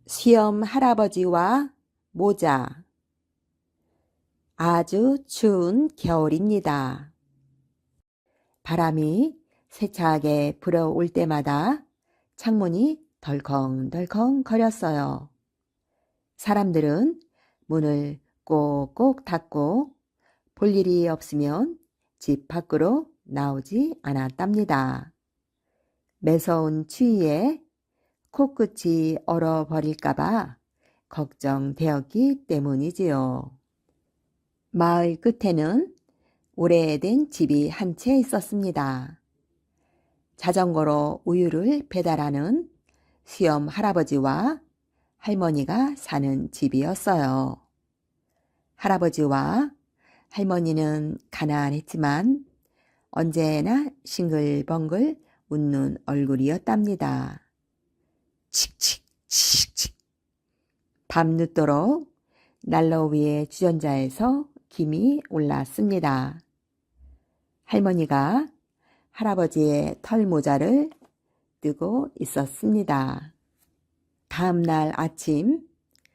시엄 할아버지와 모자. 아주 추운 겨울입니다. 바람이 세차게 불어올 때마다 창문이 덜컹덜컹 거렸어요. 사람들은 문을 꼭꼭 닫고 볼 일이 없으면 집 밖으로 나오지 않았답니다. 매서운 추위에 코끝이 얼어버릴까봐 걱정되었기 때문이지요. 마을 끝에는 오래된 집이 한 채 있었습니다. 자전거로 우유를 배달하는 시엄 할아버지와 할머니가 사는 집이었어요. 할아버지와 할머니는 가난했지만 언제나 싱글벙글 웃는 얼굴이었답니다. 칙칙 칙칙. 밤늦도록 난로 위에 주전자에서 김이 올랐습니다. 할머니가 할아버지의 털모자를 뜨고 있었습니다. 다음 날 아침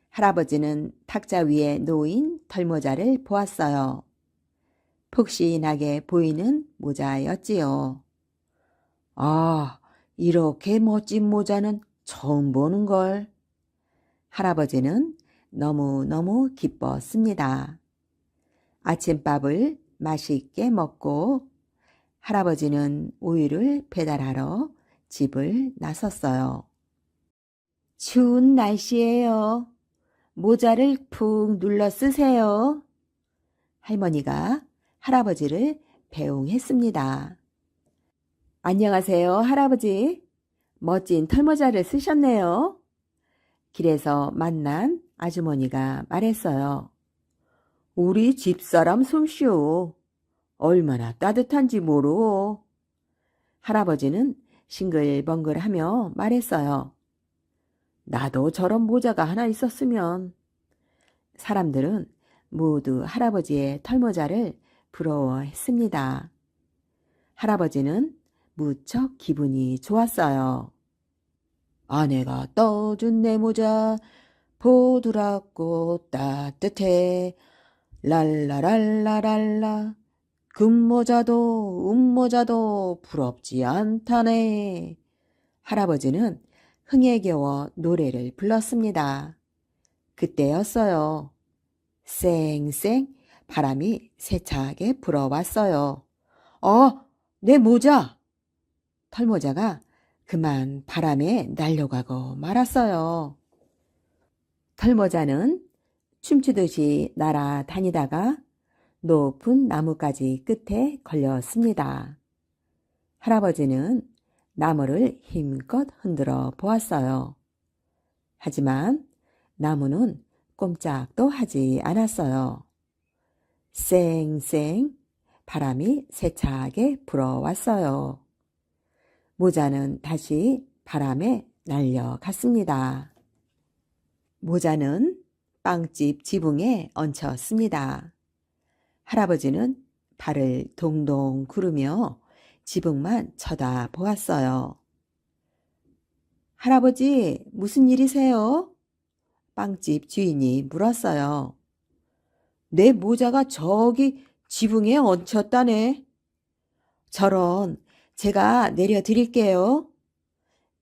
할아버지는 탁자 위에 놓인 털모자를 보았어요. 푹신하게 보이는 모자였지요. 아, 이렇게 멋진 모자는 처음 보는걸. 할아버지는 너무너무 기뻤습니다. 아침밥을 맛있게 먹고 할아버지는 우유를 배달하러 집을 나섰어요. 추운 날씨예요. 모자를 푹 눌러 쓰세요. 할머니가 할아버지를 배웅했습니다. 안녕하세요, 할아버지. 멋진 털모자를 쓰셨네요. 길에서 만난 아주머니가 말했어요. 우리 집사람 솜씨요. 얼마나 따뜻한지 모르오. 할아버지는 싱글벙글하며 말했어요. 나도 저런 모자가 하나 있었으면. 사람들은 모두 할아버지의 털모자를 부러워했습니다. 할아버지는 무척 기분이 좋았어요. 아내가 떠준 내 모자 보드랍고 따뜻해 랄라랄라랄라 금모자도 은모자도 부럽지 않다네. 할아버지는 흥에 겨워 노래를 불렀습니다. 그때였어요. 쌩쌩 바람이 세차게 불어왔어요. 내 모자! 털모자가 그만 바람에 날려가고 말았어요. 털모자는 춤추듯이 날아다니다가 높은 나뭇가지 끝에 걸렸습니다. 할아버지는 나무를 힘껏 흔들어 보았어요. 하지만 나무는 꼼짝도 하지 않았어요. 쌩쌩 바람이 세차게 불어왔어요. 모자는 다시 바람에 날려갔습니다. 모자는 빵집 지붕에 얹혔습니다. 할아버지는 발을 동동 구르며 지붕만 쳐다보았어요. 할아버지, 무슨 일이세요? 빵집 주인이 물었어요. 내 모자가 저기 지붕에 얹혔다네. 저런, 제가 내려드릴게요.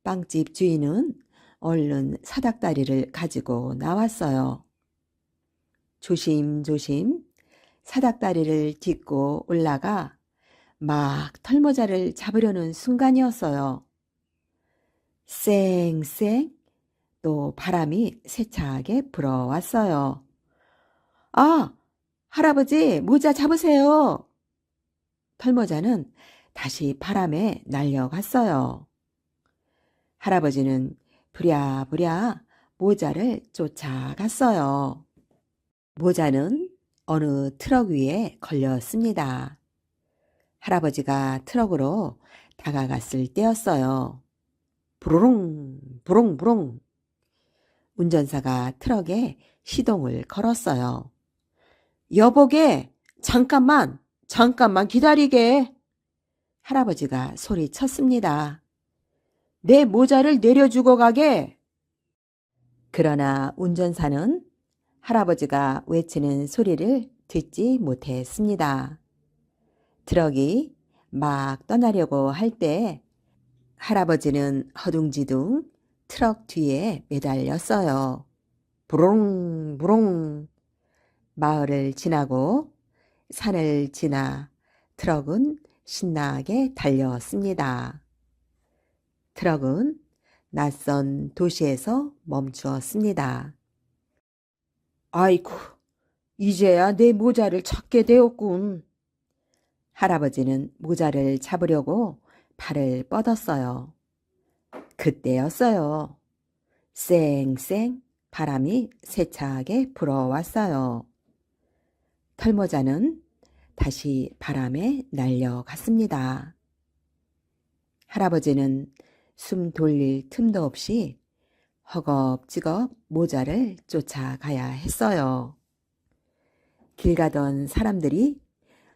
빵집 주인은 얼른 사닥다리를 가지고 나왔어요. 조심조심 사닥다리를 딛고 올라가 막 털모자를 잡으려는 순간이었어요. 쌩쌩 또 바람이 세차게 불어왔어요. 아, 할아버지 모자 잡으세요. 털모자는 다시 바람에 날려갔어요. 할아버지는 부랴부랴 모자를 쫓아갔어요. 모자는 어느 트럭 위에 걸렸습니다. 할아버지가 트럭으로 다가갔을 때였어요. 부르릉 부릉부릉. 운전사가 트럭에 시동을 걸었어요. 여보게, 잠깐만 기다리게. 할아버지가 소리쳤습니다. 내 모자를 내려주고 가게. 그러나 운전사는 할아버지가 외치는 소리를 듣지 못했습니다. 트럭이 막 떠나려고 할 때 할아버지는 허둥지둥 트럭 뒤에 매달렸어요. 부릉 부릉. 마을을 지나고 산을 지나 트럭은 신나게 달렸습니다. 트럭은 낯선 도시에서 멈추었습니다. 아이쿠, 이제야 내 모자를 찾게 되었군. 할아버지는 모자를 잡으려고 발을 뻗었어요. 그때였어요. 쌩쌩 바람이 세차게 불어왔어요. 털모자는 다시 바람에 날려갔습니다. 할아버지는 숨 돌릴 틈도 없이 허겁지겁 모자를 쫓아가야 했어요. 길 가던 사람들이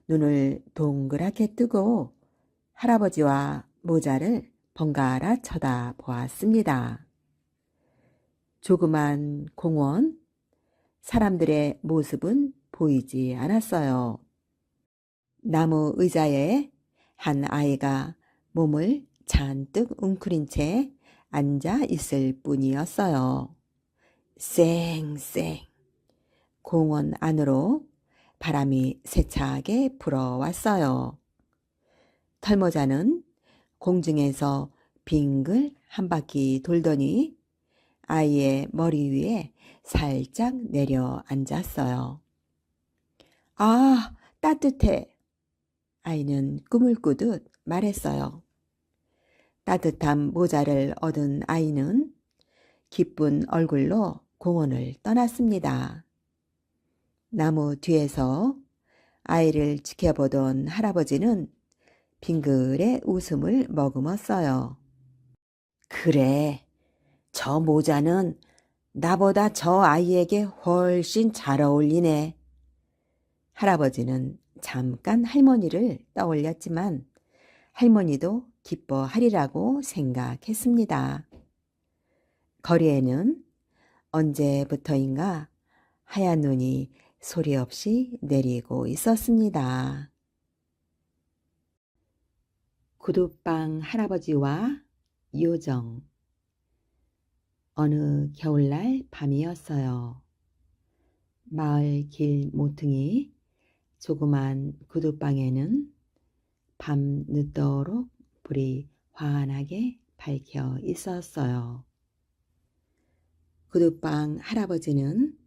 눈을 동그랗게 뜨고 할아버지와 모자를 번갈아 쳐다보았습니다. 조그만 공원, 사람들의 모습은 보이지 않았어요. 나무 의자에 한 아이가 몸을 잔뜩 웅크린 채 앉아 있을 뿐이었어요. 쌩쌩 공원 안으로 바람이 세차게 불어왔어요. 털모자는 공중에서 빙글 한 바퀴 돌더니 아이의 머리 위에 살짝 내려앉았어요. 아, 따뜻해. 아이는 꿈을 꾸듯 말했어요. 따뜻한 모자를 얻은 아이는 기쁜 얼굴로 공원을 떠났습니다. 나무 뒤에서 아이를 지켜보던 할아버지는 빙글의 웃음을 머금었어요. 그래, 저 모자는 나보다 저 아이에게 훨씬 잘 어울리네. 할아버지는 잠깐 할머니를 떠올렸지만 할머니도 기뻐하리라고 생각했습니다. 거리에는 언제부터인가 하얀 눈이 소리 없이 내리고 있었습니다. 구두방 할아버지와 요정. 어느 겨울날 밤이었어요. 마을 길 모퉁이 조그만 구두방에는 밤 늦도록 불이 환하게 밝혀 있었어요. 구두방 할아버지는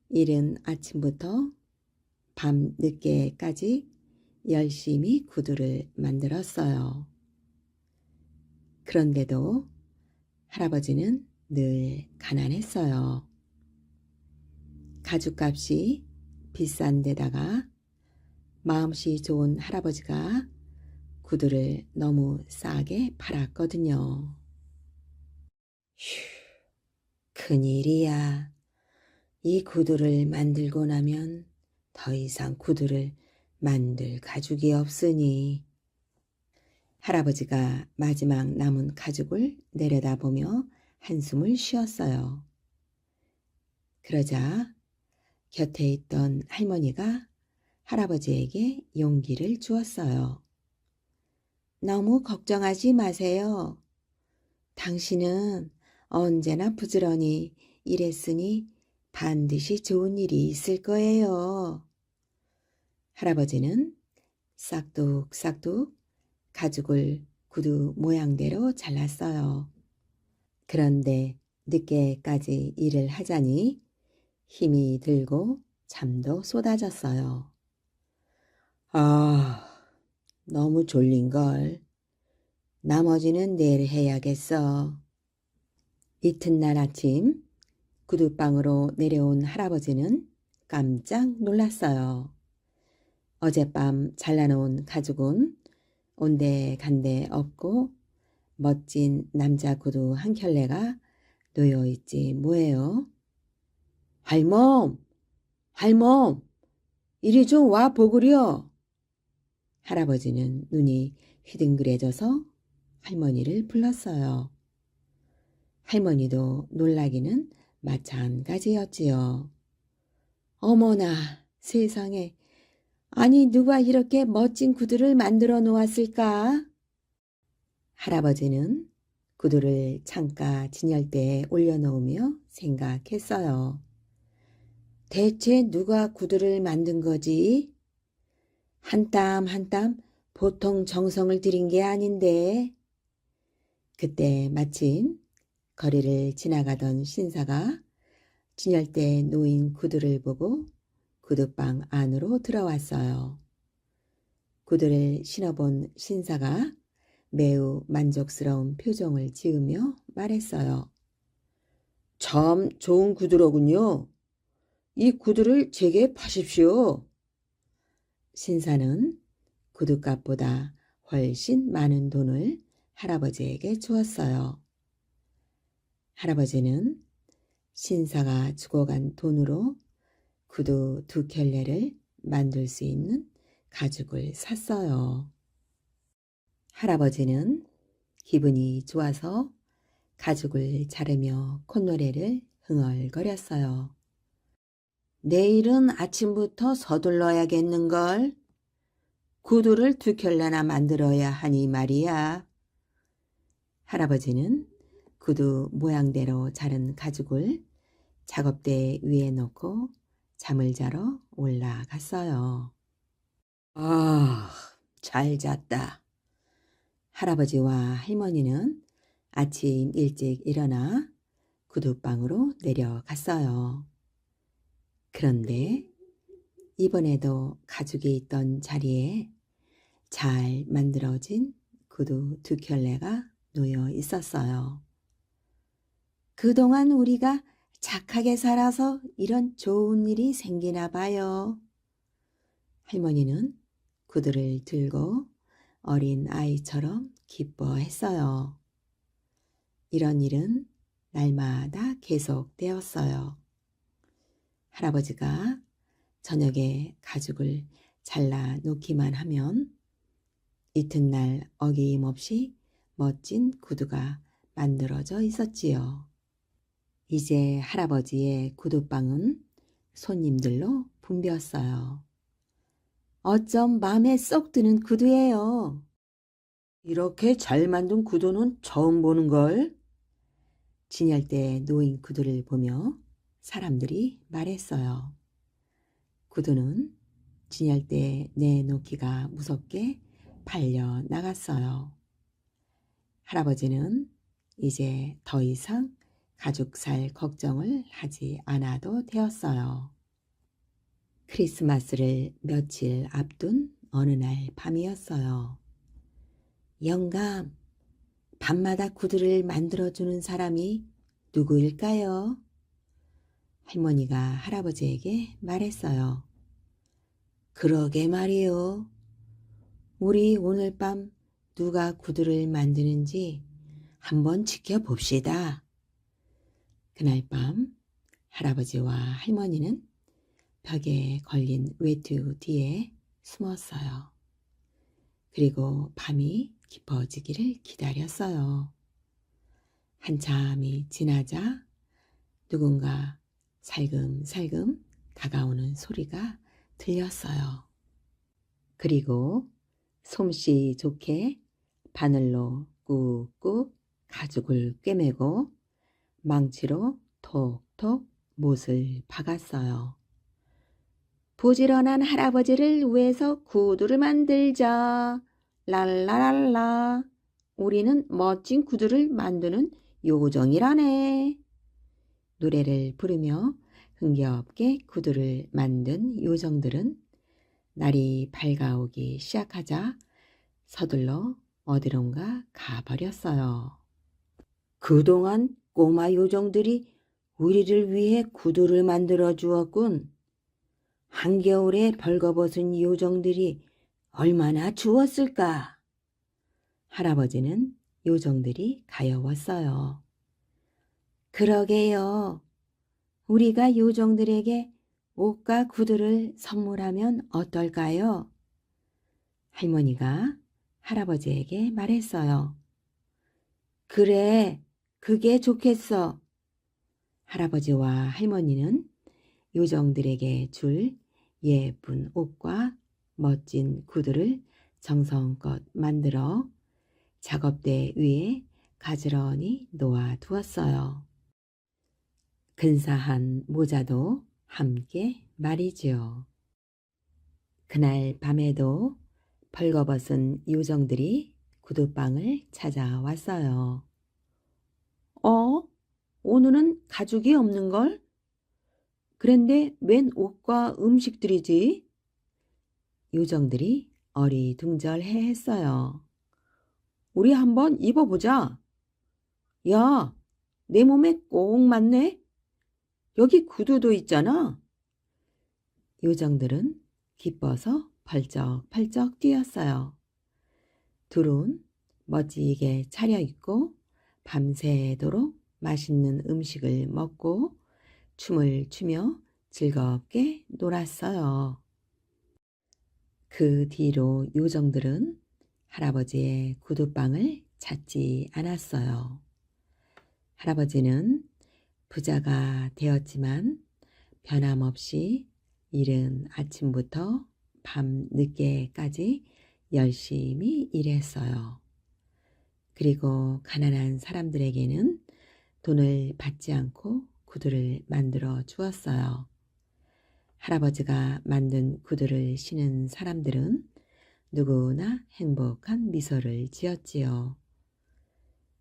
이른 아침부터 밤 늦게까지 열심히 구두를 만들었어요. 그런데도 할아버지는 늘 가난했어요. 가죽값이 비싼 데다가 마음씨 좋은 할아버지가 구두를 너무 싸게 팔았거든요. 휴, 큰일이야. 이 구두를 만들고 나면 더 이상 구두를 만들 가죽이 없으니. 할아버지가 마지막 남은 가죽을 내려다보며 한숨을 쉬었어요. 그러자 곁에 있던 할머니가 할아버지에게 용기를 주었어요. 너무 걱정하지 마세요. 당신은 언제나 부지런히 일했으니 반드시 좋은 일이 있을 거예요. 할아버지는 싹둑싹둑 가죽을 구두 모양대로 잘랐어요. 그런데 늦게까지 일을 하자니 힘이 들고 잠도 쏟아졌어요. 아, 너무 졸린걸. 나머지는 내일 해야겠어. 이튿날 아침 구두방으로 내려온 할아버지는 깜짝 놀랐어요. 어젯밤 잘라놓은 가죽은 온데간데 없고 멋진 남자 구두 한 켤레가 놓여있지 뭐예요. 할멈, 할멈, 이리 좀 와 보구려. 할아버지는 눈이 휘둥그레져서 할머니를 불렀어요. 할머니도 놀라기는 마찬가지였지요. 어머나 세상에, 아니 누가 이렇게 멋진 구두를 만들어 놓았을까? 할아버지는 구두를 창가 진열대에 올려놓으며 생각했어요. 대체 누가 구두를 만든 거지? 한 땀 한 땀 보통 정성을 들인 게 아닌데. 그때 마침 거리를 지나가던 신사가 진열대에 놓인 구두를 보고 구두방 안으로 들어왔어요. 구두를 신어본 신사가 매우 만족스러운 표정을 지으며 말했어요. 참 좋은 구두로군요. 이 구두를 제게 파십시오. 신사는 구두값보다 훨씬 많은 돈을 할아버지에게 주었어요. 할아버지는 신사가 주고 간 돈으로 구두 2켤레를 만들 수 있는 가죽을 샀어요. 할아버지는 기분이 좋아서 가죽을 자르며 콧노래를 흥얼거렸어요. 내일은 아침부터 서둘러야겠는걸. 구두를 2켤레나 만들어야 하니 말이야. 할아버지는 구두 모양대로 자른 가죽을 작업대 위에 놓고 잠을 자러 올라갔어요. 아, 잘 잤다. 할아버지와 할머니는 아침 일찍 일어나 구두방으로 내려갔어요. 그런데 이번에도 가죽이 있던 자리에 잘 만들어진 구두 2켤레가 놓여 있었어요. 그동안 우리가 착하게 살아서 이런 좋은 일이 생기나 봐요. 할머니는 구두를 들고 어린 아이처럼 기뻐했어요. 이런 일은 날마다 계속되었어요. 할아버지가 저녁에 가죽을 잘라 놓기만 하면 이튿날 어김없이 멋진 구두가 만들어져 있었지요. 이제 할아버지의 구두방은 손님들로 붐볐어요. 어쩜 마음에 쏙 드는 구두예요. 이렇게 잘 만든 구두는 처음 보는걸. 진열대에 놓인 구두를 보며 사람들이 말했어요. 구두는 진열대에 내놓기가 무섭게 팔려 나갔어요. 할아버지는 이제 더 이상 가죽 살 걱정을 하지 않아도 되었어요. 크리스마스를 며칠 앞둔 어느 날 밤이었어요. 영감, 밤마다 구두를 만들어주는 사람이 누구일까요? 할머니가 할아버지에게 말했어요. 그러게 말이요. 우리 오늘 밤 누가 구두를 만드는지 한번 지켜봅시다. 그날 밤 할아버지와 할머니는 벽에 걸린 외투 뒤에 숨었어요. 그리고 밤이 깊어지기를 기다렸어요. 한참이 지나자 누군가 살금살금 다가오는 소리가 들렸어요. 그리고 솜씨 좋게 바늘로 꾹꾹 가죽을 꿰매고 망치로 톡톡 못을 박았어요. 부지런한 할아버지를 위해서 구두를 만들자. 랄라랄라. 우리는 멋진 구두를 만드는 요정이라네. 노래를 부르며 흥겹게 구두를 만든 요정들은 날이 밝아오기 시작하자 서둘러 어디론가 가버렸어요. 그동안 꼬마 요정들이 우리를 위해 구두를 만들어 주었군. 한겨울에 벌거벗은 요정들이 얼마나 추웠을까. 할아버지는 요정들이 가여웠어요. 그러게요. 우리가 요정들에게 옷과 구두를 선물하면 어떨까요? 할머니가 할아버지에게 말했어요. 그래, 그게 좋겠어. 할아버지와 할머니는 요정들에게 줄 예쁜 옷과 멋진 구두를 정성껏 만들어 작업대 위에 가지런히 놓아 두었어요. 근사한 모자도 함께 말이지요. 그날 밤에도 벌거벗은 요정들이 구두방을 찾아왔어요. 오늘은 가죽이 없는걸? 그런데 웬 옷과 음식들이지? 요정들이 어리둥절해 했어요. 우리 한번 입어보자. 야, 내 몸에 꼭 맞네? 여기 구두도 있잖아. 요정들은 기뻐서 펄쩍펄쩍 뛰었어요. 둘은 멋지게 차려입고 밤새도록 맛있는 음식을 먹고 춤을 추며 즐겁게 놀았어요. 그 뒤로 요정들은 할아버지의 구두방을 찾지 않았어요. 할아버지는 부자가 되었지만 변함없이 이른 아침부터 밤 늦게까지 열심히 일했어요. 그리고 가난한 사람들에게는 돈을 받지 않고 구두를 만들어 주었어요. 할아버지가 만든 구두를 신은 사람들은 누구나 행복한 미소를 지었지요.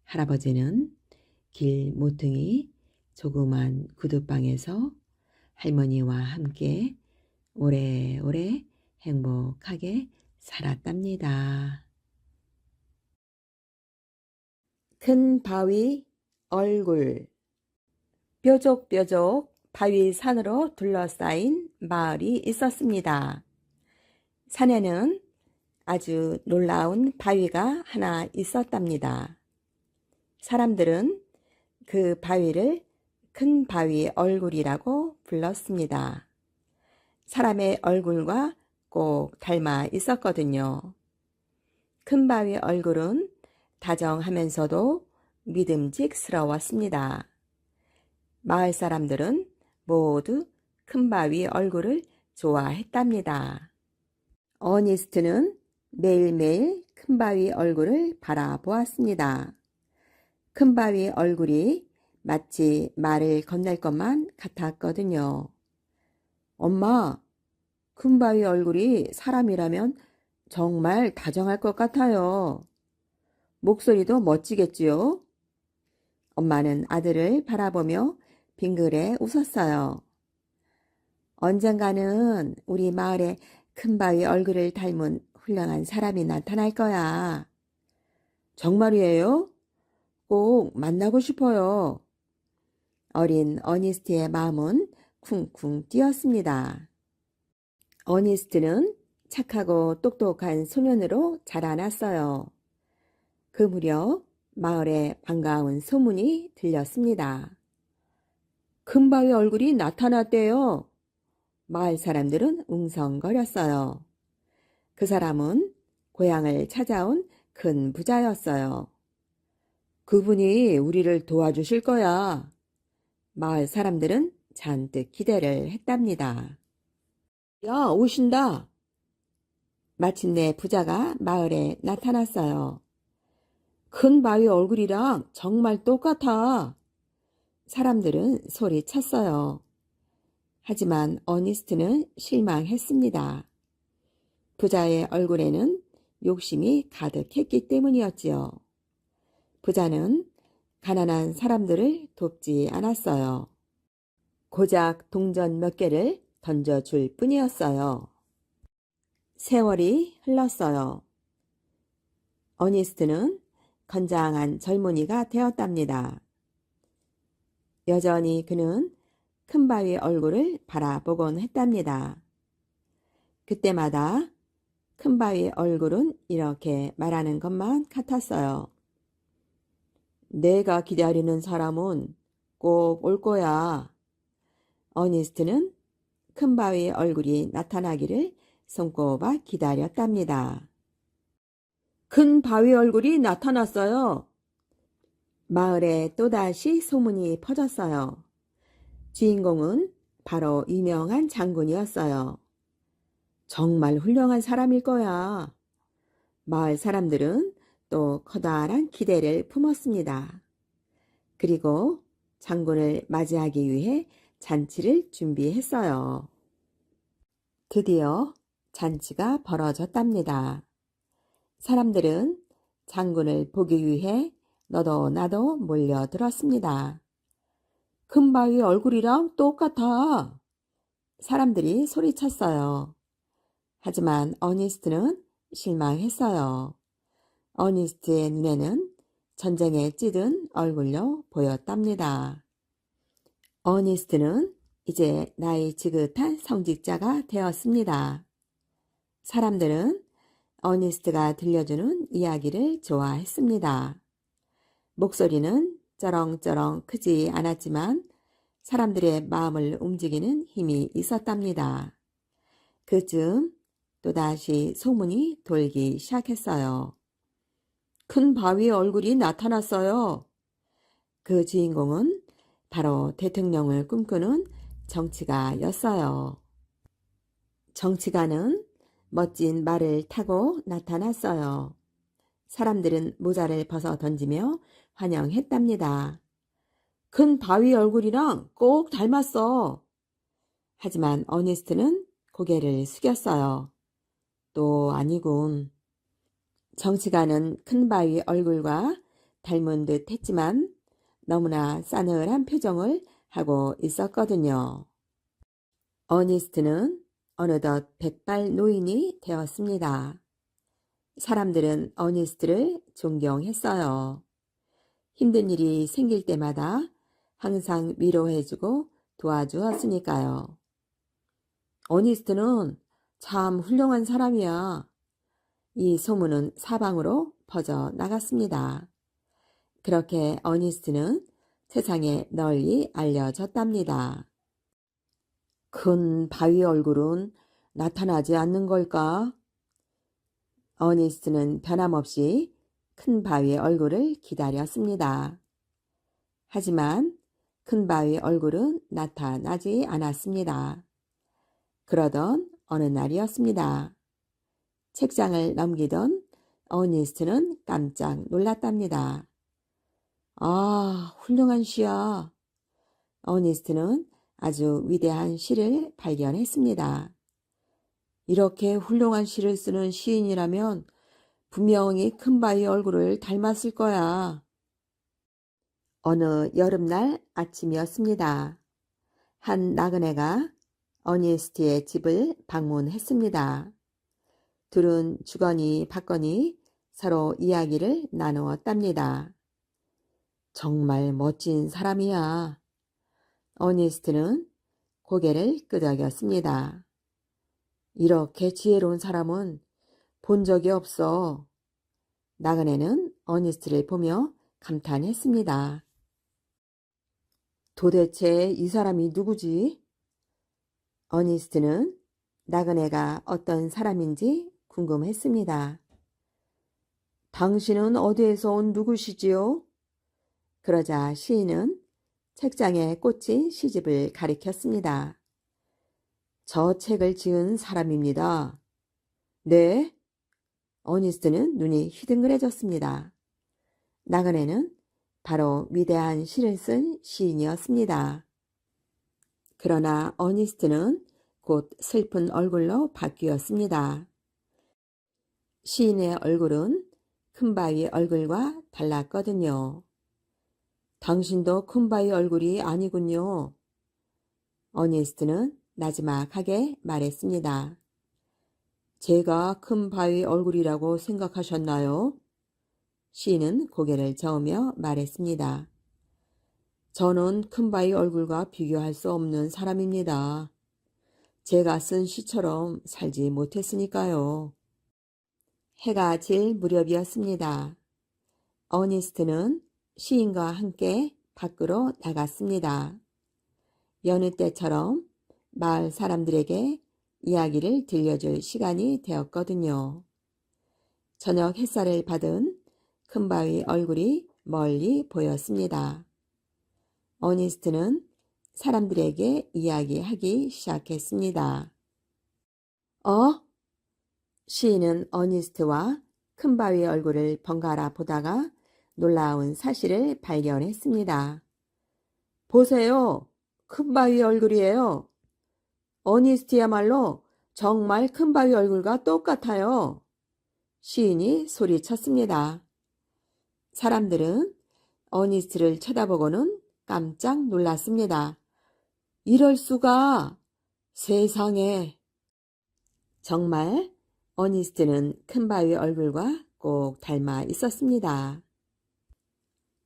할아버지는 길 모퉁이 조그만 구두방에서 할머니와 함께 오래오래 행복하게 살았답니다. 큰 바위 얼굴. 뾰족뾰족 바위 산으로 둘러싸인 마을이 있었습니다. 산에는 아주 놀라운 바위가 하나 있었답니다. 사람들은 그 바위를 큰 바위 얼굴이라고 불렀습니다. 사람의 얼굴과 꼭 닮아 있었거든요. 큰 바위 얼굴은 다정하면서도 믿음직스러웠습니다. 마을 사람들은 모두 큰 바위 얼굴을 좋아했답니다. 어니스트는 매일매일 큰 바위 얼굴을 바라보았습니다. 큰 바위 얼굴이 마치 말을 건넬 것만 같았거든요. 엄마, 큰 바위 얼굴이 사람이라면 정말 다정할 것 같아요. 목소리도 멋지겠지요? 엄마는 아들을 바라보며 빙그레 웃었어요. 언젠가는 우리 마을에 큰 바위 얼굴을 닮은 훌륭한 사람이 나타날 거야. 정말이에요? 꼭 만나고 싶어요. 어린 어니스트의 마음은 쿵쿵 뛰었습니다. 어니스트는 착하고 똑똑한 소년으로 자라났어요. 그 무렵 마을에 반가운 소문이 들렸습니다. 큰 바위 얼굴이 나타났대요. 마을 사람들은 웅성거렸어요. 그 사람은 고향을 찾아온 큰 부자였어요. 그분이 우리를 도와주실 거야. 마을 사람들은 잔뜩 기대를 했답니다. 야, 오신다. 마침내 부자가 마을에 나타났어요. 큰 바위 얼굴이랑 정말 똑같아. 사람들은 소리쳤어요. 하지만 어니스트는 실망했습니다. 부자의 얼굴에는 욕심이 가득했기 때문이었지요. 부자는 가난한 사람들을 돕지 않았어요. 고작 동전 몇 개를 던져줄 뿐이었어요. 세월이 흘렀어요. 어니스트는 건장한 젊은이가 되었답니다. 여전히 그는 큰 바위 얼굴을 바라보곤 했답니다. 그때마다 큰 바위 얼굴은 이렇게 말하는 것만 같았어요. 내가 기다리는 사람은 꼭 올 거야. 어니스트는 큰 바위 얼굴이 나타나기를 손꼽아 기다렸답니다. 큰 바위 얼굴이 나타났어요. 마을에 또다시 소문이 퍼졌어요. 주인공은 바로 유명한 장군이었어요. 정말 훌륭한 사람일 거야. 마을 사람들은 또 커다란 기대를 품었습니다. 그리고 장군을 맞이하기 위해 잔치를 준비했어요. 드디어 잔치가 벌어졌답니다. 사람들은 장군을 보기 위해 너도 나도 몰려들었습니다. 금바위 얼굴이랑 똑같아. 사람들이 소리쳤어요. 하지만 어니스트는 실망했어요. 어니스트의 눈에는 전쟁에 찌든 얼굴로 보였답니다. 어니스트는 이제 나이 지긋한 성직자가 되었습니다. 사람들은 어니스트가 들려주는 이야기를 좋아했습니다. 목소리는 쩌렁쩌렁 크지 않았지만 사람들의 마음을 움직이는 힘이 있었답니다. 그쯤 또다시 소문이 돌기 시작했어요. 큰 바위의 얼굴이 나타났어요. 그 주인공은 바로 대통령을 꿈꾸는 정치가였어요. 정치가는 멋진 말을 타고 나타났어요. 사람들은 모자를 벗어 던지며 환영했답니다. 큰 바위 얼굴이랑 꼭 닮았어. 하지만 어니스트는 고개를 숙였어요. 또 아니군. 정치가는 큰 바위 얼굴과 닮은 듯 했지만 너무나 싸늘한 표정을 하고 있었거든요. 어니스트는 어느덧 백발 노인이 되었습니다. 사람들은 어니스트를 존경했어요. 힘든 일이 생길 때마다 항상 위로해주고 도와주었으니까요. 어니스트는 참 훌륭한 사람이야. 이 소문은 사방으로 퍼져나갔습니다. 그렇게 어니스트는 세상에 널리 알려졌답니다. 큰 바위 얼굴은 나타나지 않는 걸까? 어니스트는 변함없이 큰 바위의 얼굴을 기다렸습니다. 하지만 큰 바위 얼굴은 나타나지 않았습니다. 그러던 어느 날이었습니다. 책장을 넘기던 어니스트는 깜짝 놀랐답니다. 아, 훌륭한 시야. 어니스트는 아주 위대한 시를 발견했습니다. 이렇게 훌륭한 시를 쓰는 시인이라면 분명히 큰 바위 얼굴을 닮았을 거야. 어느 여름날 아침이었습니다. 한 나그네가 어니스트의 집을 방문했습니다. 둘은 주거니 받거니 서로 이야기를 나누었답니다. 정말 멋진 사람이야. 어니스트는 고개를 끄덕였습니다. 이렇게 지혜로운 사람은 본 적이 없어. 나그네는 어니스트를 보며 감탄했습니다. 도대체 이 사람이 누구지? 어니스트는 나그네가 어떤 사람인지 궁금했습니다. 당신은 어디에서 온 누구시지요? 그러자 시인은 책장에 꽂힌 시집을 가리켰습니다. 저 책을 지은 사람입니다. 네? 어니스트는 눈이 휘둥그레졌습니다. 나그네는 바로 위대한 시를 쓴 시인이었습니다. 그러나 어니스트는 곧 슬픈 얼굴로 바뀌었습니다. 시인의 얼굴은 큰 바위 얼굴과 달랐거든요. 당신도 큰 바위 얼굴이 아니군요. 어니스트는 나지막하게 말했습니다. 제가 큰 바위 얼굴이라고 생각하셨나요? 시인은 고개를 저으며 말했습니다. 저는 큰 바위 얼굴과 비교할 수 없는 사람입니다. 제가 쓴 시처럼 살지 못했으니까요. 해가 질 무렵이었습니다. 어니스트는 시인과 함께 밖으로 나갔습니다. 여느 때처럼 마을 사람들에게 이야기를 들려줄 시간이 되었거든요. 저녁 햇살을 받은 큰 바위 얼굴이 멀리 보였습니다. 어니스트는 사람들에게 이야기하기 시작했습니다. 시인은 어니스트와 큰바위의 얼굴을 번갈아 보다가 놀라운 사실을 발견했습니다. 보세요. 큰바위의 얼굴이에요. 어니스트야말로 정말 큰바위 얼굴과 똑같아요. 시인이 소리쳤습니다. 사람들은 어니스트를 쳐다보고는 깜짝 놀랐습니다. 이럴 수가! 세상에! 정말 어니스트는 큰바위 얼굴과 꼭 닮아 있었습니다.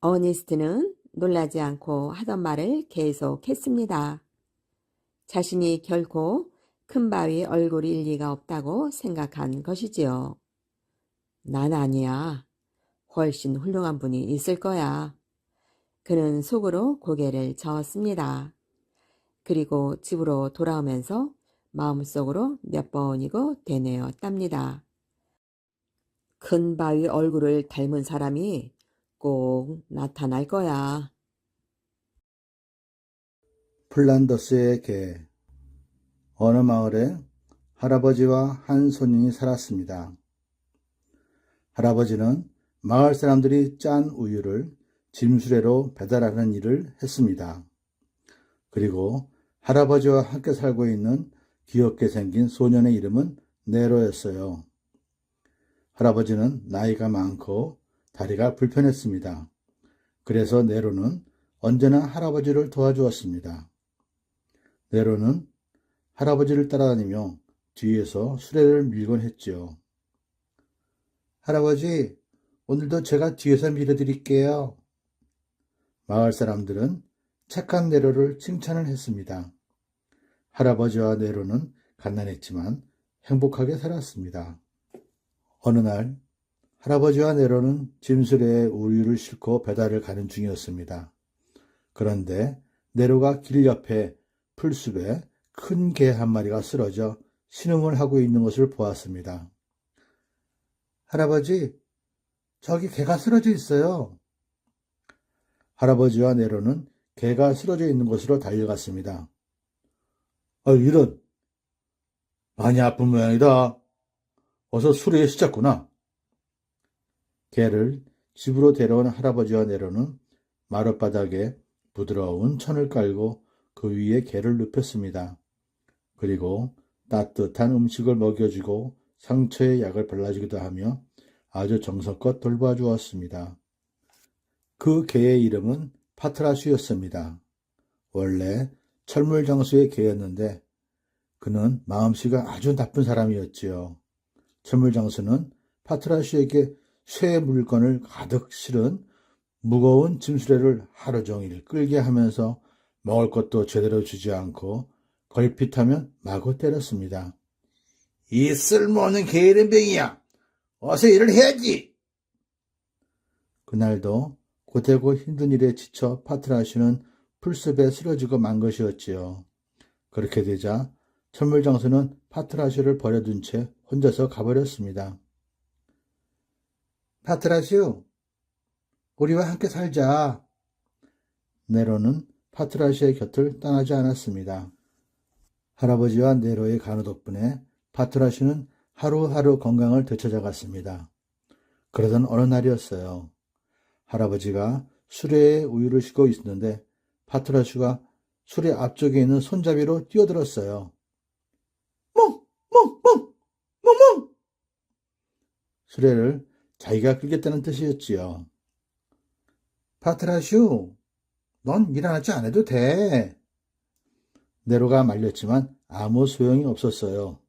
어니스트는 놀라지 않고 하던 말을 계속했습니다. 자신이 결코 큰바위 얼굴일 리가 없다고 생각한 것이지요. 난 아니야. 훨씬 훌륭한 분이 있을 거야. 그는 속으로 고개를 저었습니다. 그리고 집으로 돌아오면서 마음속으로 몇 번이고 되뇌었답니다. 큰바위 얼굴을 닮은 사람이 꼭 나타날 거야. 플란더스의 개. 어느 마을에 할아버지와 한 소년이 살았습니다. 할아버지는 마을 사람들이 짠 우유를 짐수레로 배달하는 일을 했습니다. 그리고 할아버지와 함께 살고 있는 귀엽게 생긴 소년의 이름은 네로였어요. 할아버지는 나이가 많고 다리가 불편했습니다. 그래서 네로는 언제나 할아버지를 도와주었습니다. 네로는 할아버지를 따라다니며 뒤에서 수레를 밀곤 했지요. 할아버지, 오늘도 제가 뒤에서 밀어드릴게요. 마을 사람들은 착한 네로를 칭찬을 했습니다. 할아버지와 네로는 가난했지만 행복하게 살았습니다. 어느 날 할아버지와 네로는 짐수레에 우유를 싣고 배달을 가는 중이었습니다. 그런데 네로가 길 옆에 풀숲에 큰 개 한 마리가 쓰러져 신음을 하고 있는 것을 보았습니다. 할아버지, 저기 개가 쓰러져 있어요. 할아버지와 네로는 개가 쓰러져 있는 곳으로 달려갔습니다. 이런, 많이 아픈 모양이다. 어서 수레에 싣자꾸나. 개를 집으로 데려온 할아버지와 네로는 마룻바닥에 부드러운 천을 깔고 그 위에 개를 눕혔습니다. 그리고 따뜻한 음식을 먹여주고 상처에 약을 발라주기도 하며 아주 정성껏 돌봐주었습니다. 그 개의 이름은 파트라슈였습니다. 원래 철물장수의 개였는데 그는 마음씨가 아주 나쁜 사람이었지요. 철물장수는 파트라슈에게 쇠 물건을 가득 실은 무거운 짐수레를 하루 종일 끌게 하면서 먹을 것도 제대로 주지 않고 걸핏하면 마구 때렸습니다. 이 쓸모없는 게으름뱅이야. 어서 일을 해야지. 그날도 고되고 힘든 일에 지쳐 파트라슈는 풀숲에 쓰러지고 만 것이었지요. 그렇게 되자 천물장수는 파트라슈를 버려둔 채 혼자서 가버렸습니다. 파트라슈, 우리와 함께 살자. 네로는 파트라슈의 곁을 떠나지 않았습니다. 할아버지와 네로의 간호 덕분에 파트라슈는 하루하루 건강을 되찾아갔습니다. 그러던 어느 날이었어요. 할아버지가 수레에 우유를 싣고 있었는데 파트라슈가 수레 앞쪽에 있는 손잡이로 뛰어들었어요. 멍! 멍! 멍! 멍! 멍! 수레를 자기가 끌겠다는 뜻이었지요. 파트라슈, 넌 일어나지 않아도 돼. 네로가 말렸지만 아무 소용이 없었어요.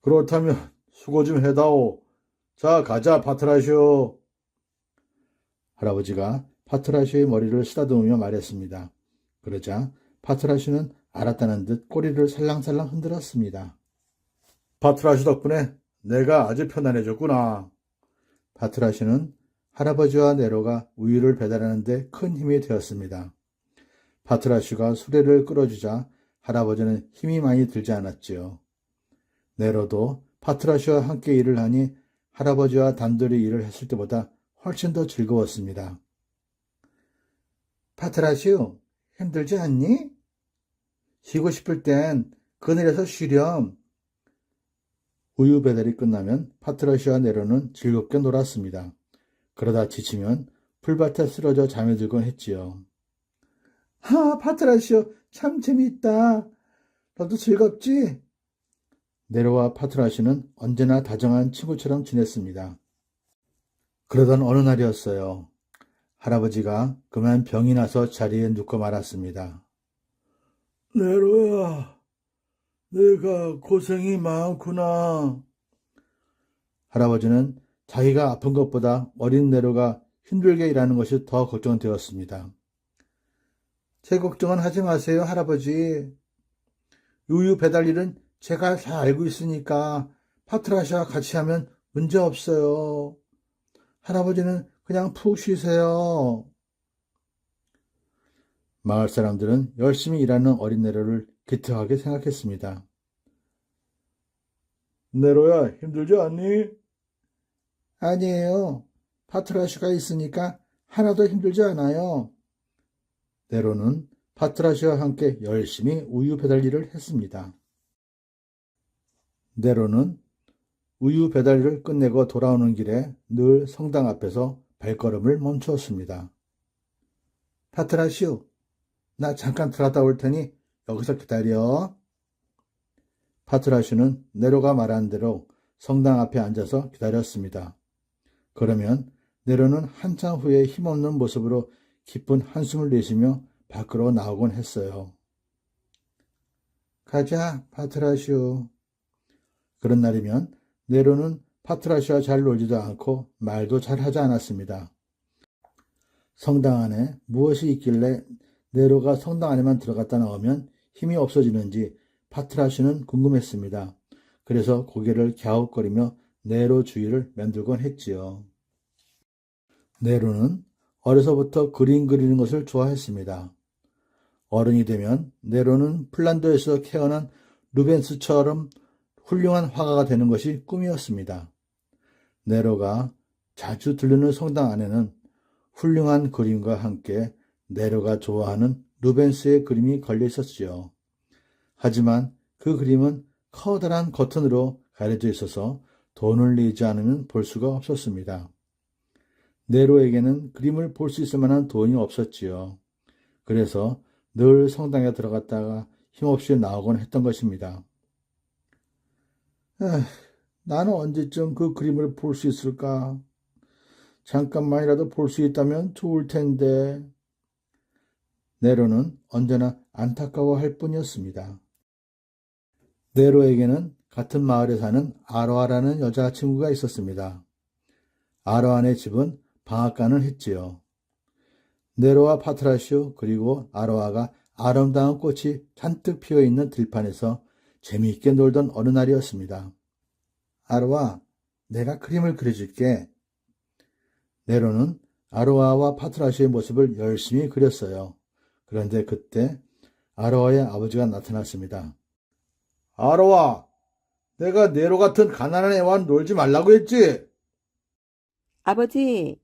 그렇다면 수고 좀 해다오. 자, 가자, 파트라슈. 할아버지가 파트라슈의 머리를 쓰다듬으며 말했습니다. 그러자 파트라슈는 알았다는 듯 꼬리를 살랑살랑 흔들었습니다. 파트라슈 덕분에 내가 아주 편안해졌구나. 파트라슈는 할아버지와 네로가 우유를 배달하는 데 큰 힘이 되었습니다. 파트라슈가 수레를 끌어주자 할아버지는 힘이 많이 들지 않았지요. 네로도 파트라슈와 함께 일을 하니 할아버지와 단둘이 일을 했을 때보다 훨씬 더 즐거웠습니다. 파트라슈, 힘들지 않니? 쉬고 싶을 땐 그늘에서 쉬렴. 우유 배달이 끝나면 파트라슈와 네로는 즐겁게 놀았습니다. 그러다 지치면 풀밭에 쓰러져 잠에 들곤 했지요. 파트라슈, 참 재미있다. 너도 즐겁지? 네로와 파트라슈는 언제나 다정한 친구처럼 지냈습니다. 그러던 어느 날이었어요. 할아버지가 그만 병이 나서 자리에 눕고 말았습니다. 네로야, 내가 고생이 많구나. 할아버지는 자기가 아픈 것보다 어린 네로가 힘들게 일하는 것이 더 걱정되었습니다. 제 걱정은 하지 마세요, 할아버지. 우유 배달 일은 제가 잘 알고 있으니까 파트라샤와 같이 하면 문제 없어요. 할아버지는 그냥 푹 쉬세요. 마을 사람들은 열심히 일하는 어린 네로를 기특하게 생각했습니다. 네로야, 힘들지 않니? 아니에요. 파트라샤가 있으니까 하나도 힘들지 않아요. 네로는 파트라샤와 함께 열심히 우유 배달 일을 했습니다. 네로는 우유 배달 일을 끝내고 돌아오는 길에 늘 성당 앞에서 발걸음을 멈추었습니다. 파트라슈, 나 잠깐 들어갔다 올 테니 여기서 기다려. 파트라슈는 네로가 말한 대로 성당 앞에 앉아서 기다렸습니다. 그러면 네로는 한참 후에 힘없는 모습으로 깊은 한숨을 내쉬며 밖으로 나오곤 했어요. 가자, 파트라슈. 그런 날이면 네로는 파트라슈와 잘 놀지도 않고 말도 잘 하지 않았습니다. 성당 안에 무엇이 있길래 네로가 성당 안에만 들어갔다 나오면 힘이 없어지는지 파트라슈는 궁금했습니다. 그래서 고개를 갸웃거리며 네로 주위를 맴돌곤 했지요. 네로는 어려서부터 그림 그리는 것을 좋아했습니다. 어른이 되면 네로는 핀란드에서 태어난 루벤스처럼 훌륭한 화가가 되는 것이 꿈이었습니다. 네로가 자주 들르는 성당 안에는 훌륭한 그림과 함께 네로가 좋아하는 루벤스의 그림이 걸려 있었지요. 하지만 그 그림은 커다란 커튼으로 가려져 있어서 돈을 내지 않으면 볼 수가 없었습니다. 네로에게는 그림을 볼 수 있을 만한 돈이 없었지요. 그래서 늘 성당에 들어갔다가 힘없이 나오곤 했던 것입니다. 나는 언제쯤 그 그림을 볼 수 있을까? 잠깐만이라도 볼 수 있다면 좋을 텐데. 네로는 언제나 안타까워할 뿐이었습니다. 네로에게는 같은 마을에 사는 아로아라는 여자친구가 있었습니다. 아로아네 집은 방앗간을 했지요. 네로와 파트라슈 그리고 아로아가 아름다운 꽃이 잔뜩 피어있는 들판에서 재미있게 놀던 어느 날이었습니다. 아로아, 내가 그림을 그려줄게. 네로는 아로아와 파트라슈의 모습을 열심히 그렸어요. 그런데 그때 아로아의 아버지가 나타났습니다. 아로아, 내가 네로 같은 가난한 애와 놀지 말라고 했지? 아버지,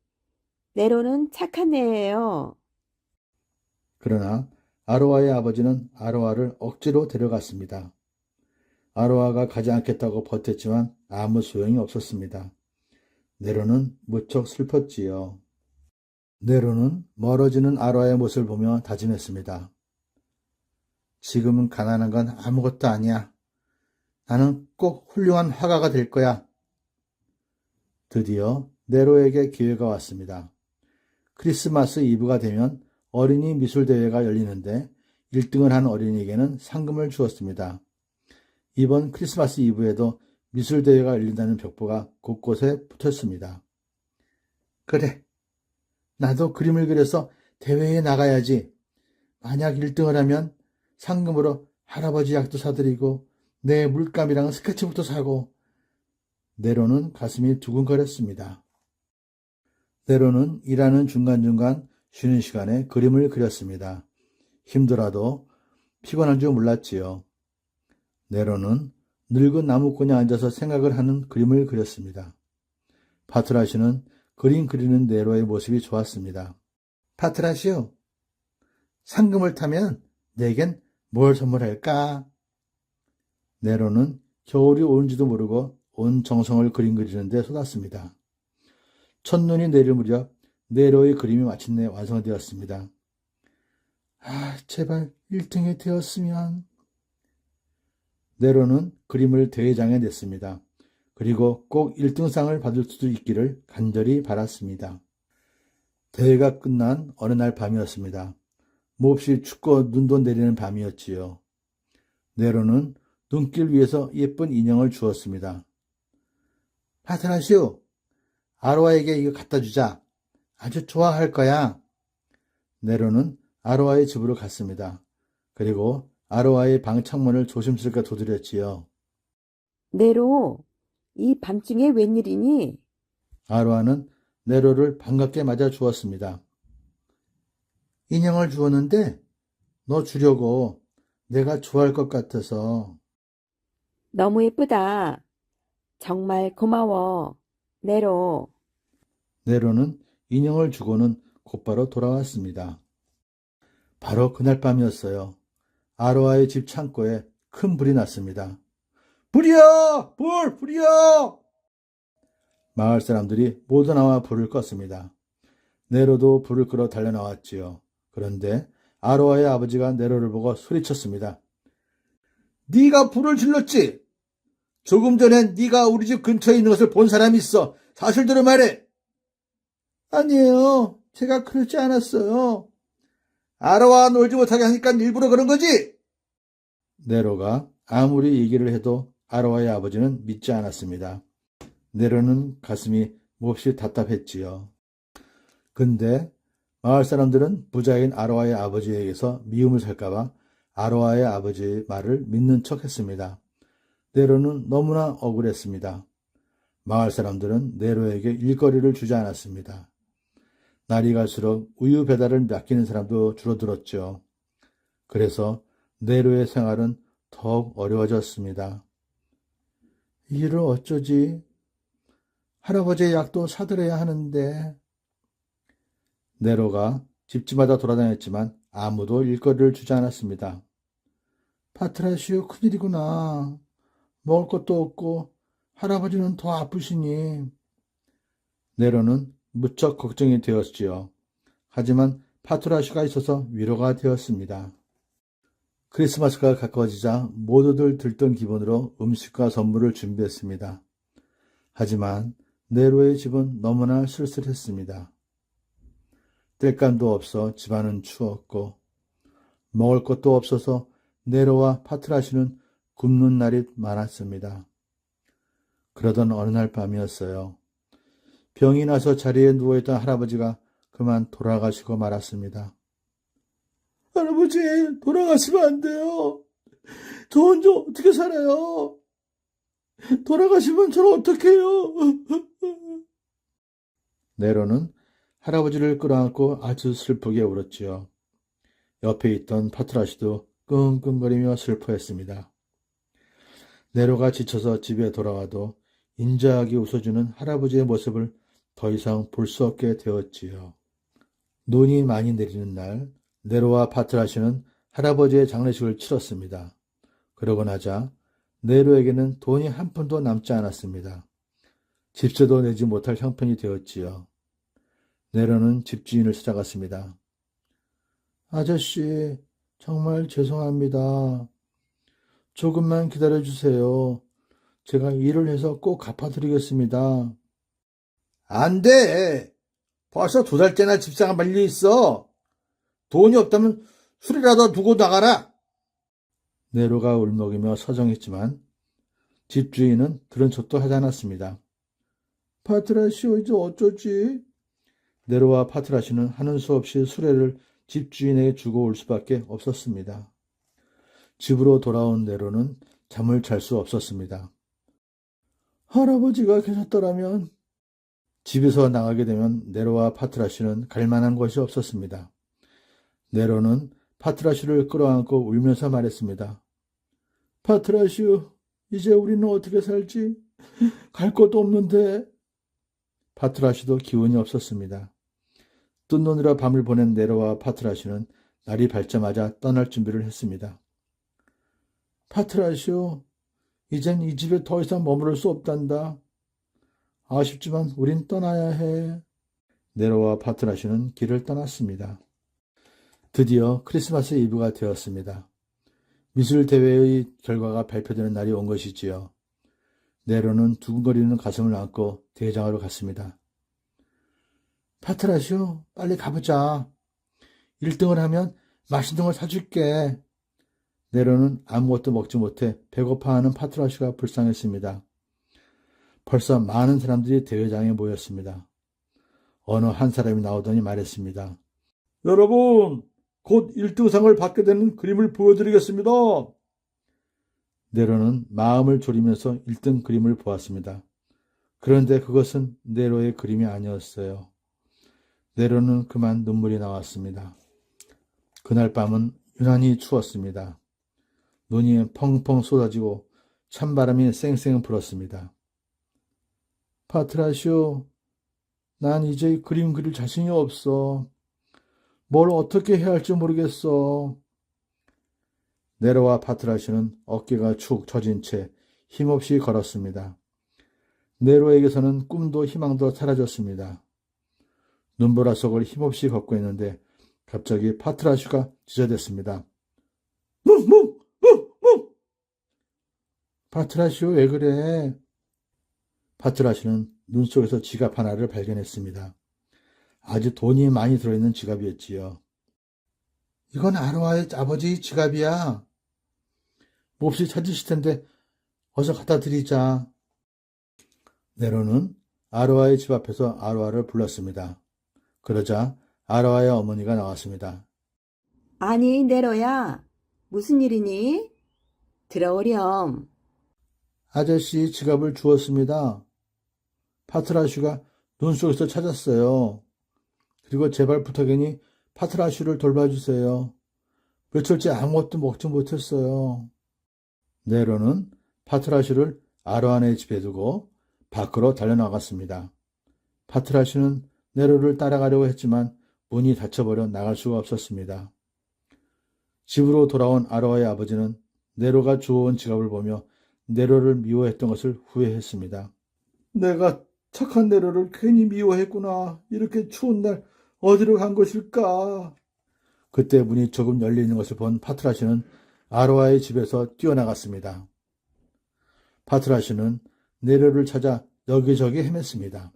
네로는 착한 애예요. 그러나 아로아의 아버지는 아로아를 억지로 데려갔습니다. 아로아가 가지 않겠다고 버텼지만 아무 소용이 없었습니다. 네로는 무척 슬펐지요. 네로는 멀어지는 아로아의 모습을 보며 다짐했습니다. 지금은 가난한 건 아무것도 아니야. 나는 꼭 훌륭한 화가가 될 거야. 드디어 네로에게 기회가 왔습니다. 크리스마스 이브가 되면 어린이 미술대회가 열리는데 1등을 한 어린이에게는 상금을 주었습니다. 이번 크리스마스 이브에도 미술대회가 열린다는 벽보가 곳곳에 붙었습니다. 그래, 나도 그림을 그려서 대회에 나가야지. 만약 1등을 하면 상금으로 할아버지 약도 사드리고 내 물감이랑 스케치북도 사고. 네로는 가슴이 두근거렸습니다. 네로는 일하는 중간중간 쉬는 시간에 그림을 그렸습니다. 힘들어도 피곤한 줄 몰랐지요. 네로는 늙은 나무꾼에 앉아서 생각을 하는 그림을 그렸습니다. 파트라슈는 그림 그리는 네로의 모습이 좋았습니다. 파트라시오, 상금을 타면 내겐 뭘 선물할까? 네로는 겨울이 오는지도 모르고 온 정성을 그림 그리는데 쏟았습니다. 첫눈이 내릴 무렵 네로의 그림이 마침내 완성되었습니다. 제발 1등이 되었으면. 네로는 그림을 대회장에 냈습니다. 그리고 꼭 1등상을 받을 수도 있기를 간절히 바랐습니다. 대회가 끝난 어느 날 밤이었습니다. 몹시 춥고 눈도 내리는 밤이었지요. 네로는 눈길 위에서 예쁜 인형을 주었습니다. 파트라시오, 아로아에게 이거 갖다 주자. 아주 좋아할 거야. 네로는 아로아의 집으로 갔습니다. 그리고 아로아의 방 창문을 조심스럽게 두드렸지요. 네로, 이 밤중에 웬일이니? 아로아는 네로를 반갑게 맞아 주었습니다. 인형을 주었는데 너 주려고 내가 좋아할 것 같아서. 너무 예쁘다. 정말 고마워. 네로. 네로는 인형을 주고는 곧바로 돌아왔습니다. 바로 그날 밤이었어요. 아로아의 집 창고에 큰 불이 났습니다. 불이야! 불이야! 마을 사람들이 모두 나와 불을 껐습니다. 네로도 불을 끄러 달려나왔지요. 그런데 아로아의 아버지가 네로를 보고 소리쳤습니다. 네가 불을 질렀지? 조금 전엔 네가 우리 집 근처에 있는 것을 본 사람이 있어. 사실대로 말해. 아니에요. 제가 그러지 않았어요. 아로아 놀지 못하게 하니까 일부러 그런 거지? 네로가 아무리 얘기를 해도 아로아의 아버지는 믿지 않았습니다. 네로는 가슴이 몹시 답답했지요. 근데 마을 사람들은 부자인 아로아의 아버지에게서 미움을 살까봐 아로아의 아버지의 말을 믿는 척 했습니다. 네로는 너무나 억울했습니다. 마을 사람들은 네로에게 일거리를 주지 않았습니다. 날이 갈수록 우유 배달을 맡기는 사람도 줄어들었죠. 그래서 네로의 생활은 더욱 어려워졌습니다. 이 일을 어쩌지? 할아버지의 약도 사들여야 하는데. 네로가 집집마다 돌아다녔지만 아무도 일거리를 주지 않았습니다. 파트라시오, 큰일이구나. 먹을 것도 없고 할아버지는 더 아프시니. 네로는 무척 걱정이 되었지요. 하지만 파트라시오가 있어서 위로가 되었습니다. 크리스마스가 가까워지자 모두들 들뜬 기분으로 음식과 선물을 준비했습니다. 하지만 네로의 집은 너무나 쓸쓸했습니다. 땔감도 없어 집안은 추웠고 먹을 것도 없어서 네로와 파트라시는 굶는 날이 많았습니다. 그러던 어느 날 밤이었어요. 병이 나서 자리에 누워있던 할아버지가 그만 돌아가시고 말았습니다. 할아버지, 돌아가시면 안 돼요. 저 혼자 어떻게 살아요? 돌아가시면 저를 어떡해요? 네로는 할아버지를 끌어안고 아주 슬프게 울었지요. 옆에 있던 파트라시도 끙끙거리며 슬퍼했습니다. 네로가 지쳐서 집에 돌아와도 인자하게 웃어주는 할아버지의 모습을 더 이상 볼 수 없게 되었지요. 눈이 많이 내리는 날, 네로와 파트라시는 할아버지의 장례식을 치렀습니다. 그러고 나자 네로에게는 돈이 한 푼도 남지 않았습니다. 집세도 내지 못할 형편이 되었지요. 네로는 집주인을 찾아갔습니다. 아저씨, 정말 죄송합니다. 조금만 기다려주세요. 제가 일을 해서 꼭 갚아드리겠습니다. 안 돼. 벌써 2달째나 집사가 말려 있어. 돈이 없다면 술이라도 두고 나가라. 네로가 울먹이며 서정했지만 집주인은 들은 척도 하지 않았습니다. 파트라시오, 이제 어쩌지? 네로와 파트라시는 하는 수 없이 수레를 집주인에게 주고 올 수밖에 없었습니다. 집으로 돌아온 네로는 잠을 잘 수 없었습니다. 할아버지가 계셨더라면. 집에서 나가게 되면 네로와 파트라시는 갈 만한 곳이 없었습니다. 네로는 파트라시를 끌어안고 울면서 말했습니다. 파트라시오, 이제 우리는 어떻게 살지? 갈 곳도 없는데. 파트라슈도 기운이 없었습니다. 뜬 눈으로 밤을 보낸 네로와 파트라슈는 날이 밝자마자 떠날 준비를 했습니다. 파트라슈, 이젠 이 집에 더 이상 머무를 수 없단다. 아쉽지만 우린 떠나야 해. 네로와 파트라슈는 길을 떠났습니다. 드디어 크리스마스 이브가 되었습니다. 미술 대회의 결과가 발표되는 날이 온 것이지요. 네로는 두근거리는 가슴을 안고 대회장으로 갔습니다. 파트라슈, 빨리 가보자. 1등을 하면 맛있는 걸 사줄게. 네로는 아무것도 먹지 못해 배고파하는 파트라슈가 불쌍했습니다. 벌써 많은 사람들이 대회장에 모였습니다. 어느 한 사람이 나오더니 말했습니다. 여러분, 곧 1등상을 받게 되는 그림을 보여드리겠습니다. 네로는 마음을 졸이면서 1등 그림을 보았습니다. 그런데 그것은 네로의 그림이 아니었어요. 네로는 그만 눈물이 나왔습니다. 그날 밤은 유난히 추웠습니다. 눈이 펑펑 쏟아지고 찬바람이 쌩쌩 불었습니다. 파트라슈, 난 이제 그림 그릴 자신이 없어. 뭘 어떻게 해야 할지 모르겠어. 네로와 파트라슈는 어깨가 축 처진 채 힘없이 걸었습니다. 네로에게서는 꿈도 희망도 사라졌습니다. 눈보라 속을 힘없이 걷고 있는데 갑자기 파트라슈가 지저댔습니다. 뭉뭉! 뭉뭉! 파트라슈, 왜 그래? 파트라슈는 눈 속에서 지갑 하나를 발견했습니다. 아주 돈이 많이 들어있는 지갑이었지요. 이건 아로아의 아버지 지갑이야. 몹시 찾으실 텐데 어서 갖다 드리자. 네로는 아로아의 집 앞에서 아로아를 불렀습니다. 그러자 아로아의 어머니가 나왔습니다. 아니, 네로야. 무슨 일이니? 들어오렴. 아저씨 지갑을 주었습니다. 파트라슈가 눈 속에서 찾았어요. 그리고 제발 부탁이니 파트라슈를 돌봐주세요. 며칠째 아무것도 먹지 못했어요. 네로는 파트라슈를 아로아네 집에 두고 밖으로 달려나갔습니다. 파트라슈는 네로를 따라가려고 했지만 문이 닫혀버려 나갈 수가 없었습니다. 집으로 돌아온 아로아의 아버지는 네로가 주워온 지갑을 보며 네로를 미워했던 것을 후회했습니다. 내가 착한 네로를 괜히 미워했구나. 이렇게 추운 날 어디로 간 것일까? 그때 문이 조금 열리는 것을 본 파트라슈는 아로아의 집에서 뛰어나갔습니다. 파트라슈는 네로를 찾아 여기저기 헤맸습니다.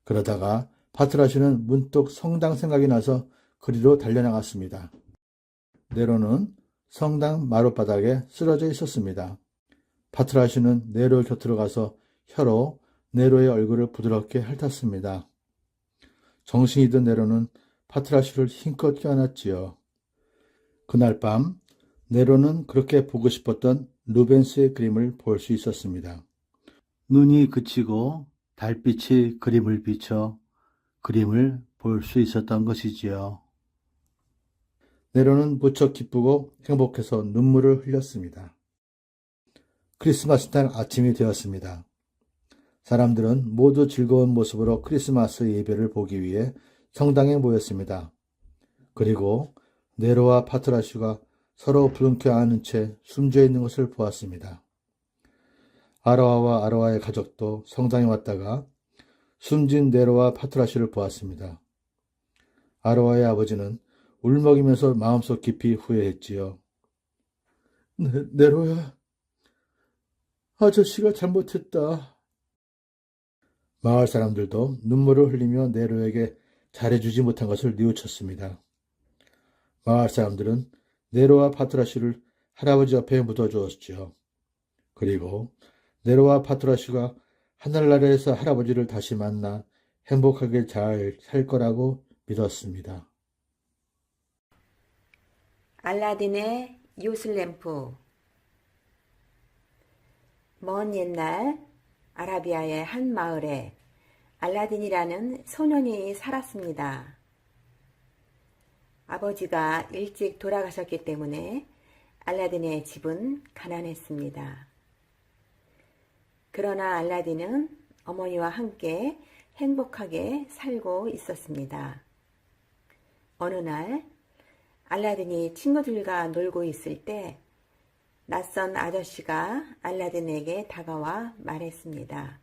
그러다가 파트라슈는 문득 성당 생각이 나서 그리로 달려나갔습니다. 네로는 성당 마룻바닥에 쓰러져 있었습니다. 파트라슈는 네로 곁으로 가서 혀로 네로의 얼굴을 부드럽게 핥았습니다. 정신이 든 네로는 파트라슈를 힘껏 껴안았지요. 그날 밤 네로는 그렇게 보고 싶었던 루벤스의 그림을 볼 수 있었습니다. 눈이 그치고 달빛이 그림을 비춰 그림을 볼 수 있었던 것이지요. 네로는 무척 기쁘고 행복해서 눈물을 흘렸습니다. 크리스마스 날 아침이 되었습니다. 사람들은 모두 즐거운 모습으로 크리스마스 예배를 보기 위해 성당에 모였습니다. 그리고 네로와 파트라슈가 서로 부둥켜 안은 채 숨져 있는 것을 보았습니다. 아로아와 아로아의 가족도 성당에 왔다가 숨진 네로와 파트라슈를 보았습니다. 아로아의 아버지는 울먹이면서 마음속 깊이 후회했지요. 네로야, 아저씨가 잘못했다. 마을 사람들도 눈물을 흘리며 네로에게 잘해주지 못한 것을 뉘우쳤습니다. 마을 사람들은 네로와 파트라슈를 할아버지 옆에 묻어주었지요. 그리고 네로와 파트라슈가 하늘나라에서 할아버지를 다시 만나 행복하게 잘 살 거라고 믿었습니다. 알라딘의 요술램프. 먼 옛날 아라비아의 한 마을에 알라딘이라는 소년이 살았습니다. 아버지가 일찍 돌아가셨기 때문에 알라딘의 집은 가난했습니다. 그러나 알라딘은 어머니와 함께 행복하게 살고 있었습니다. 어느 날 알라딘이 친구들과 놀고 있을 때 낯선 아저씨가 알라딘에게 다가와 말했습니다.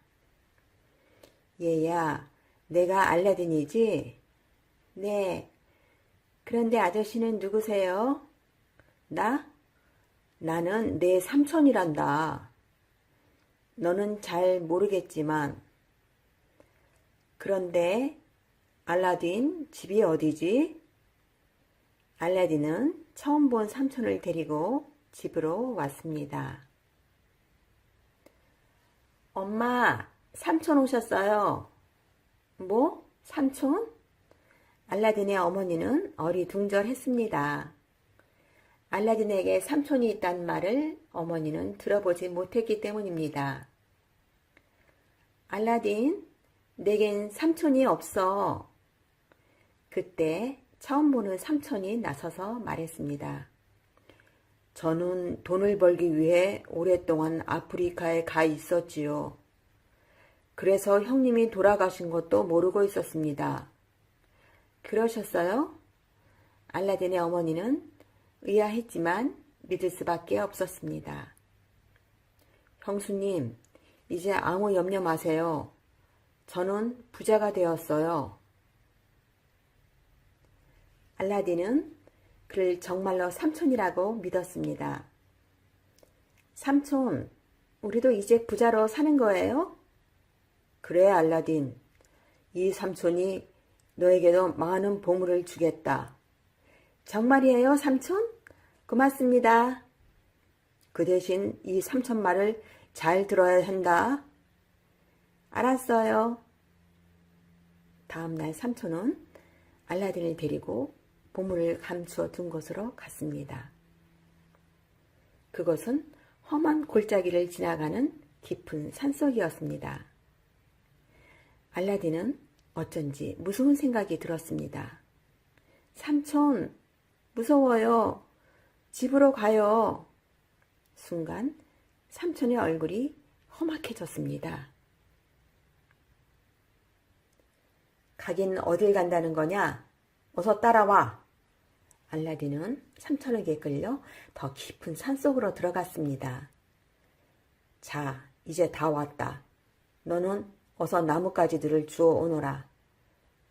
얘야, 내가 알라딘이지? 네. 그런데 아저씨는 누구세요? 나? 나는 내 삼촌이란다. 너는 잘 모르겠지만. 그런데 알라딘 집이 어디지? 알라딘은 처음 본 삼촌을 데리고 집으로 왔습니다. 엄마, 삼촌 오셨어요. 뭐? 삼촌? 알라딘의 어머니는 어리둥절했습니다. 알라딘에게 삼촌이 있다는 말을 어머니는 들어보지 못했기 때문입니다. 알라딘, 내겐 삼촌이 없어. 그때 처음 보는 삼촌이 나서서 말했습니다. 저는 돈을 벌기 위해 오랫동안 아프리카에 가 있었지요. 그래서 형님이 돌아가신 것도 모르고 있었습니다. 그러셨어요? 알라딘의 어머니는 의아했지만 믿을 수밖에 없었습니다. 형수님, 이제 아무 염려 마세요. 저는 부자가 되었어요. 알라딘은 그를 정말로 삼촌이라고 믿었습니다. 삼촌, 우리도 이제 부자로 사는 거예요? 그래, 알라딘. 이 삼촌이 너에게도 많은 보물을 주겠다. 정말이에요, 삼촌? 고맙습니다. 그 대신 이 삼촌 말을 잘 들어야 한다. 알았어요. 다음날 삼촌은 알라딘을 데리고 보물을 감추어 둔 곳으로 갔습니다. 그곳은 험한 골짜기를 지나가는 깊은 산속이었습니다. 알라딘은 어쩐지 무서운 생각이 들었습니다. 삼촌, 무서워요. 집으로 가요. 순간 삼촌의 얼굴이 험악해졌습니다. 가긴 어딜 간다는 거냐? 어서 따라와. 알라딘은 삼촌에게 끌려 더 깊은 산속으로 들어갔습니다. 자, 이제 다 왔다. 너는 어서 나뭇가지들을 주워 오너라.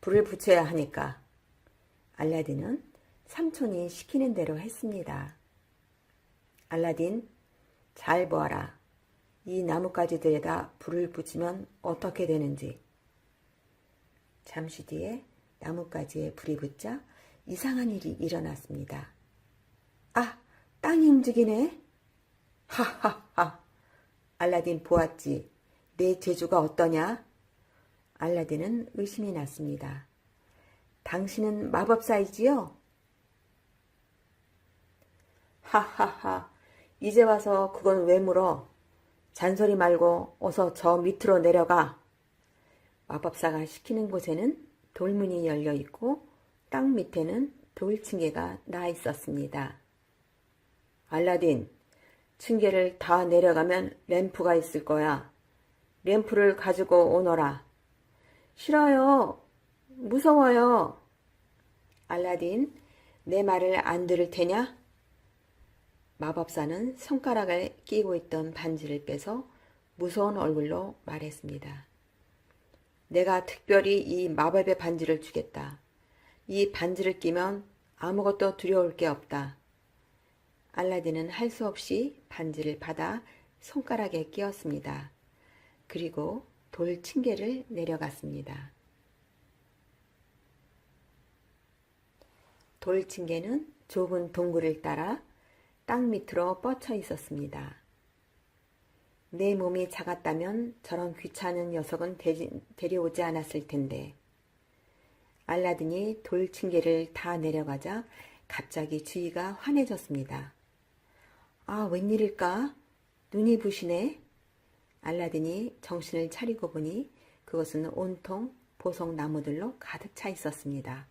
불을 붙여야 하니까. 알라딘은 삼촌이 시키는 대로 했습니다. 알라딘, 잘 보아라. 이 나뭇가지들에다 불을 붙이면 어떻게 되는지. 잠시 뒤에 나뭇가지에 불이 붙자 이상한 일이 일어났습니다. 아, 땅이 움직이네. 하하하. 알라딘 보았지. 내 재주가 어떠냐? 알라딘은 의심이 났습니다. 당신은 마법사이지요? 하하하. 이제 와서 그건 왜 물어? 잔소리 말고 어서 저 밑으로 내려가. 마법사가 시키는 곳에는 돌문이 열려 있고 땅 밑에는 돌층계가 나 있었습니다. 알라딘, 층계를 다 내려가면 램프가 있을 거야. 램프를 가지고 오너라. 싫어요. 무서워요. 알라딘, 내 말을 안 들을 테냐? 마법사는 손가락을 끼고 있던 반지를 빼서 무서운 얼굴로 말했습니다. 내가 특별히 이 마법의 반지를 주겠다. 이 반지를 끼면 아무것도 두려울 게 없다. 알라딘은 할 수 없이 반지를 받아 손가락에 끼웠습니다. 그리고 돌 층계를 내려갔습니다. 돌 층계는 좁은 동굴을 따라 땅 밑으로 뻗쳐 있었습니다. 내 몸이 작았다면 저런 귀찮은 녀석은 데려오지 않았을 텐데. 알라딘이 돌 층계를 다 내려가자 갑자기 주위가 환해졌습니다. 아, 웬일일까? 눈이 부시네. 알라딘이 정신을 차리고 보니 그것은 온통 보석 나무들로 가득 차 있었습니다.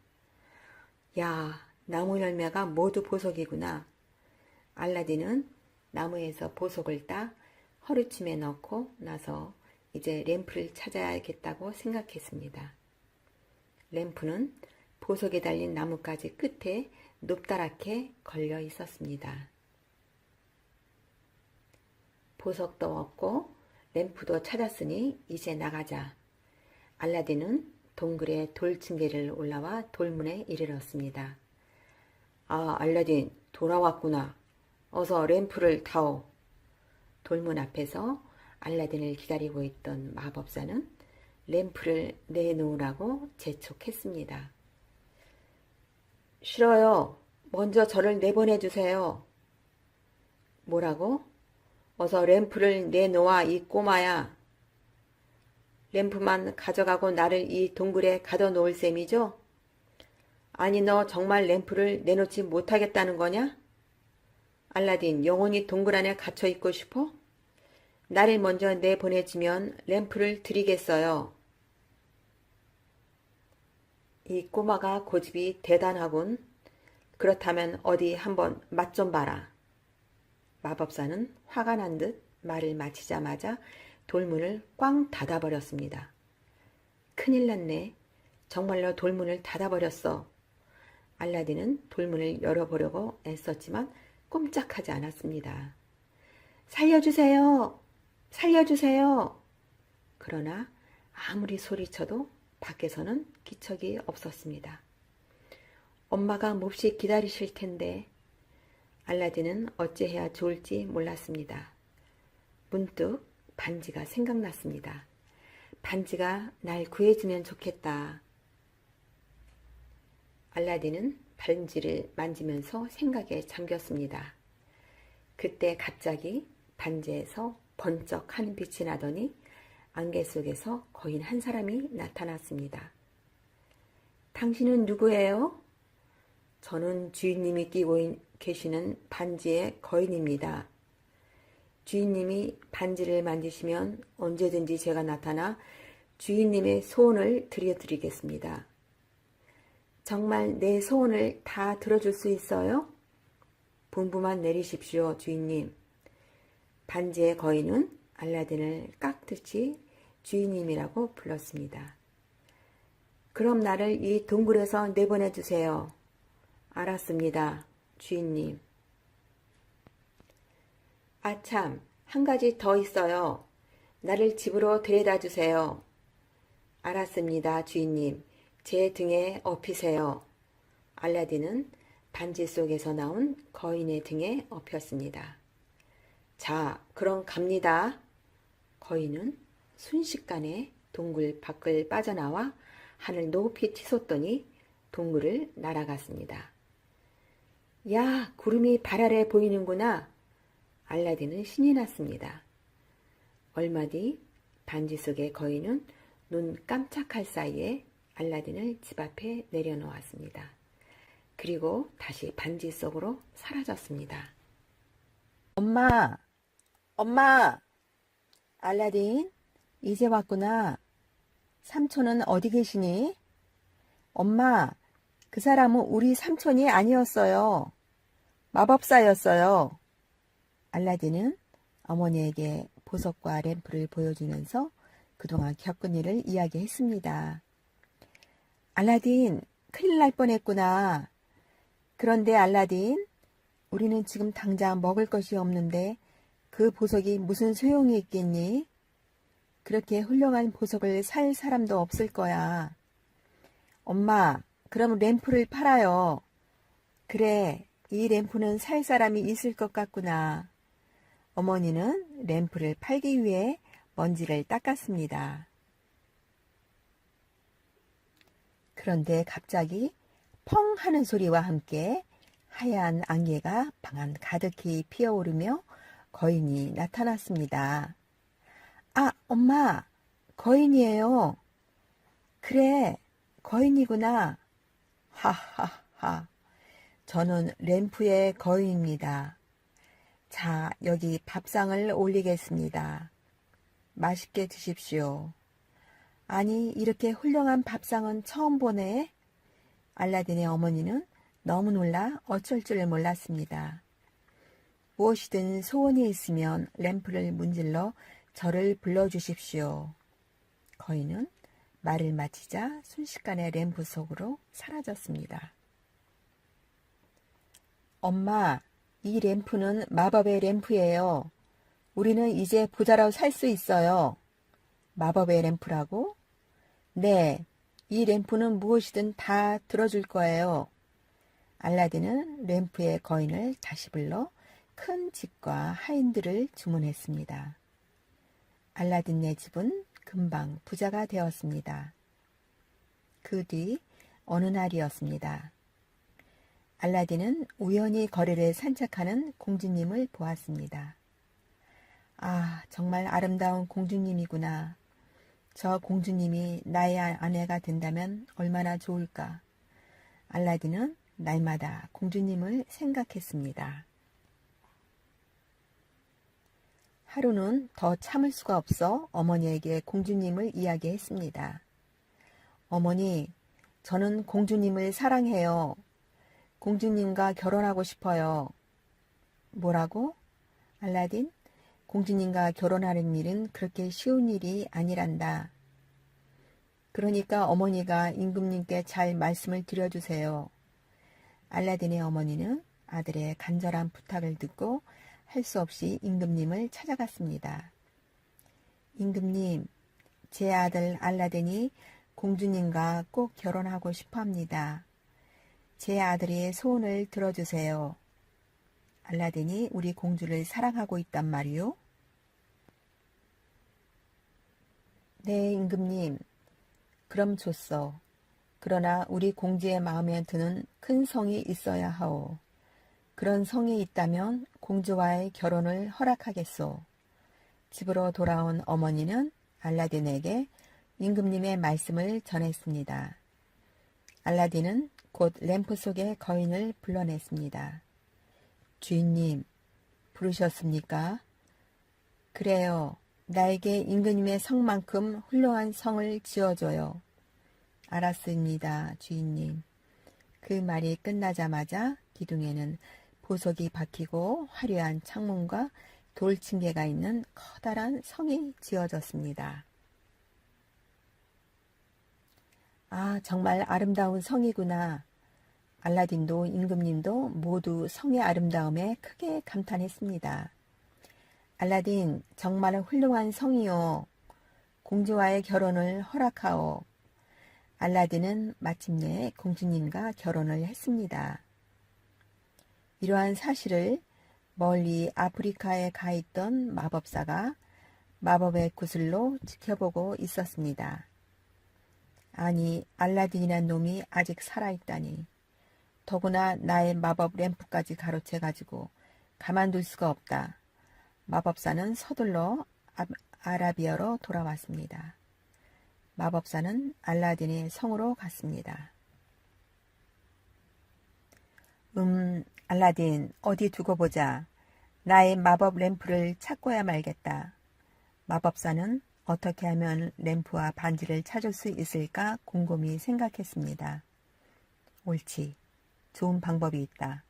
야, 나무 열매가 모두 보석이구나. 알라딘은 나무에서 보석을 따 허리춤에 넣고 나서 이제 램프를 찾아야겠다고 생각했습니다. 램프는 보석에 달린 나뭇가지 끝에 높다랗게 걸려 있었습니다. 보석도 얻고 램프도 찾았으니 이제 나가자. 알라딘은 동굴의 돌층계를 올라와 돌문에 이르렀습니다. 아, 알라딘 돌아왔구나. 어서 램프를 타오. 돌문 앞에서 알라딘을 기다리고 있던 마법사는 램프를 내놓으라고 재촉했습니다. 싫어요. 먼저 저를 내보내주세요. 뭐라고? 어서 램프를 내놓아 이 꼬마야. 램프만 가져가고 나를 이 동굴에 가둬놓을 셈이죠? 아니 너 정말 램프를 내놓지 못하겠다는 거냐? 알라딘 영원히 동굴 안에 갇혀 있고 싶어? 나를 먼저 내보내주면 램프를 드리겠어요. 이 꼬마가 고집이 대단하군. 그렇다면 어디 한번 맛 좀 봐라. 마법사는 화가 난 듯 말을 마치자마자 돌문을 꽝 닫아버렸습니다. 큰일 났네. 정말로 돌문을 닫아버렸어. 알라딘은 돌문을 열어보려고 애썼지만 꼼짝하지 않았습니다. 살려주세요! 살려주세요! 그러나 아무리 소리쳐도 밖에서는 기척이 없었습니다. 엄마가 몹시 기다리실 텐데 알라딘은 어찌해야 좋을지 몰랐습니다. 문득 반지가 생각났습니다. 반지가 날 구해주면 좋겠다. 알라딘은 반지를 만지면서 생각에 잠겼습니다. 그때 갑자기 반지에서 번쩍 하는 빛이 나더니 안개 속에서 거인 한 사람이 나타났습니다. 당신은 누구예요? 저는 주인님이 끼고 계시는 반지의 거인입니다. 주인님이 반지를 만지시면 언제든지 제가 나타나 주인님의 소원을 들려드리겠습니다. 정말 내 소원을 다 들어줄 수 있어요? 분부만 내리십시오, 주인님. 반지의 거인은 알라딘을 깍듯이 주인님이라고 불렀습니다. 그럼 나를 이 동굴에서 내보내주세요. 알았습니다, 주인님. 아참, 한 가지 더 있어요. 나를 집으로 데려다 주세요. 알았습니다, 주인님. 제 등에 업히세요. 알라딘은 반지 속에서 나온 거인의 등에 업혔습니다. 자, 그럼 갑니다. 거인은 순식간에 동굴 밖을 빠져나와 하늘 높이 치솟더니 동굴을 날아갔습니다. 야, 구름이 발 아래 보이는구나. 알라딘은 신이 났습니다. 얼마 뒤 반지 속의 거인은 눈 깜짝할 사이에 알라딘을 집 앞에 내려놓았습니다. 그리고 다시 반지 속으로 사라졌습니다. 엄마! 엄마! 알라딘, 이제 왔구나. 삼촌은 어디 계시니? 엄마, 그 사람은 우리 삼촌이 아니었어요. 마법사였어요. 알라딘은 어머니에게 보석과 램프를 보여주면서 그동안 겪은 일을 이야기했습니다. 알라딘, 큰일 날 뻔했구나. 그런데 알라딘, 우리는 지금 당장 먹을 것이 없는데 그 보석이 무슨 소용이 있겠니? 그렇게 훌륭한 보석을 살 사람도 없을 거야. 엄마, 그럼 램프를 팔아요. 그래, 이 램프는 살 사람이 있을 것 같구나. 어머니는 램프를 팔기 위해 먼지를 닦았습니다. 그런데 갑자기 펑 하는 소리와 함께 하얀 안개가 방 안 가득히 피어오르며 거인이 나타났습니다. 아, 엄마, 거인이에요. 그래, 거인이구나. 하하하. 저는 램프의 거인입니다. 자, 여기 밥상을 올리겠습니다. 맛있게 드십시오. 아니, 이렇게 훌륭한 밥상은 처음 보네. 알라딘의 어머니는 너무 놀라 어쩔 줄 몰랐습니다. 무엇이든 소원이 있으면 램프를 문질러 저를 불러주십시오. 거인은 말을 마치자 순식간에 램프 속으로 사라졌습니다. 엄마, 이 램프는 마법의 램프예요. 우리는 이제 부자로 살 수 있어요. 마법의 램프라고? 네, 이 램프는 무엇이든 다 들어줄 거예요. 알라딘은 램프의 거인을 다시 불러 큰 집과 하인들을 주문했습니다. 알라딘네 집은 금방 부자가 되었습니다. 그 뒤 어느 날이었습니다. 알라딘은 우연히 거리를 산책하는 공주님을 보았습니다. 아, 정말 아름다운 공주님이구나. 저 공주님이 나의 아내가 된다면 얼마나 좋을까. 알라딘은 날마다 공주님을 생각했습니다. 하루는 더 참을 수가 없어 어머니에게 공주님을 이야기했습니다. 어머니, 저는 공주님을 사랑해요. 공주님과 결혼하고 싶어요. 뭐라고? 알라딘, 공주님과 결혼하는 일은 그렇게 쉬운 일이 아니란다. 그러니까 어머니가 임금님께 잘 말씀을 드려주세요. 알라딘의 어머니는 아들의 간절한 부탁을 듣고 할 수 없이 임금님을 찾아갔습니다. 임금님, 제 아들 알라딘이 공주님과 꼭 결혼하고 싶어 합니다. 제 아들의 소원을 들어주세요. 알라딘이 우리 공주를 사랑하고 있단 말이요? 네, 임금님. 그럼 좋소. 그러나 우리 공주의 마음에 드는 큰 성이 있어야 하오. 그런 성이 있다면 공주와의 결혼을 허락하겠소. 집으로 돌아온 어머니는 알라딘에게 임금님의 말씀을 전했습니다. 알라딘은 곧 램프 속의 거인을 불러냈습니다. 주인님, 부르셨습니까? 그래요. 나에게 임금님의 성만큼 훌륭한 성을 지어줘요. 알았습니다, 주인님. 그 말이 끝나자마자 기둥에는 보석이 박히고 화려한 창문과 돌층계가 있는 커다란 성이 지어졌습니다. 아, 정말 아름다운 성이구나. 알라딘도 임금님도 모두 성의 아름다움에 크게 감탄했습니다. 알라딘, 정말 훌륭한 성이요. 공주와의 결혼을 허락하오. 알라딘은 마침내 공주님과 결혼을 했습니다. 이러한 사실을 멀리 아프리카에 가 있던 마법사가 마법의 구슬로 지켜보고 있었습니다. 아니, 알라딘이란 놈이 아직 살아있다니. 더구나 나의 마법 램프까지 가로채가지고 가만둘 수가 없다. 마법사는 서둘러 아라비아로 돌아왔습니다. 마법사는 알라딘의 성으로 갔습니다. 알라딘, 어디 두고 보자. 나의 마법 램프를 찾고야 말겠다. 마법사는 어떻게 하면 램프와 반지를 찾을 수 있을까 곰곰이 생각했습니다. 옳지. 좋은 방법이 있다.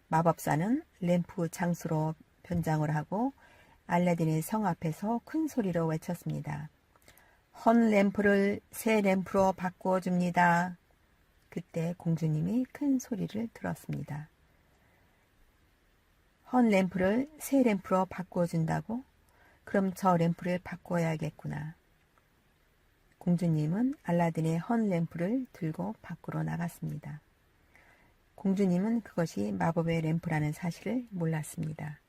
마법사는 램프 장수로 변장을 하고 알라딘의 성 앞에서 큰 소리로 외쳤습니다. 헌 램프를 새 램프로 바꾸어 줍니다. 그때 공주님이 큰 소리를 들었습니다. 헌 램프를 새 램프로 바꾸어 준다고? 그럼 저 램프를 바꿔야겠구나. 공주님은 알라딘의 헌 램프를 들고 밖으로 나갔습니다. 공주님은 그것이 마법의 램프라는 사실을 몰랐습니다.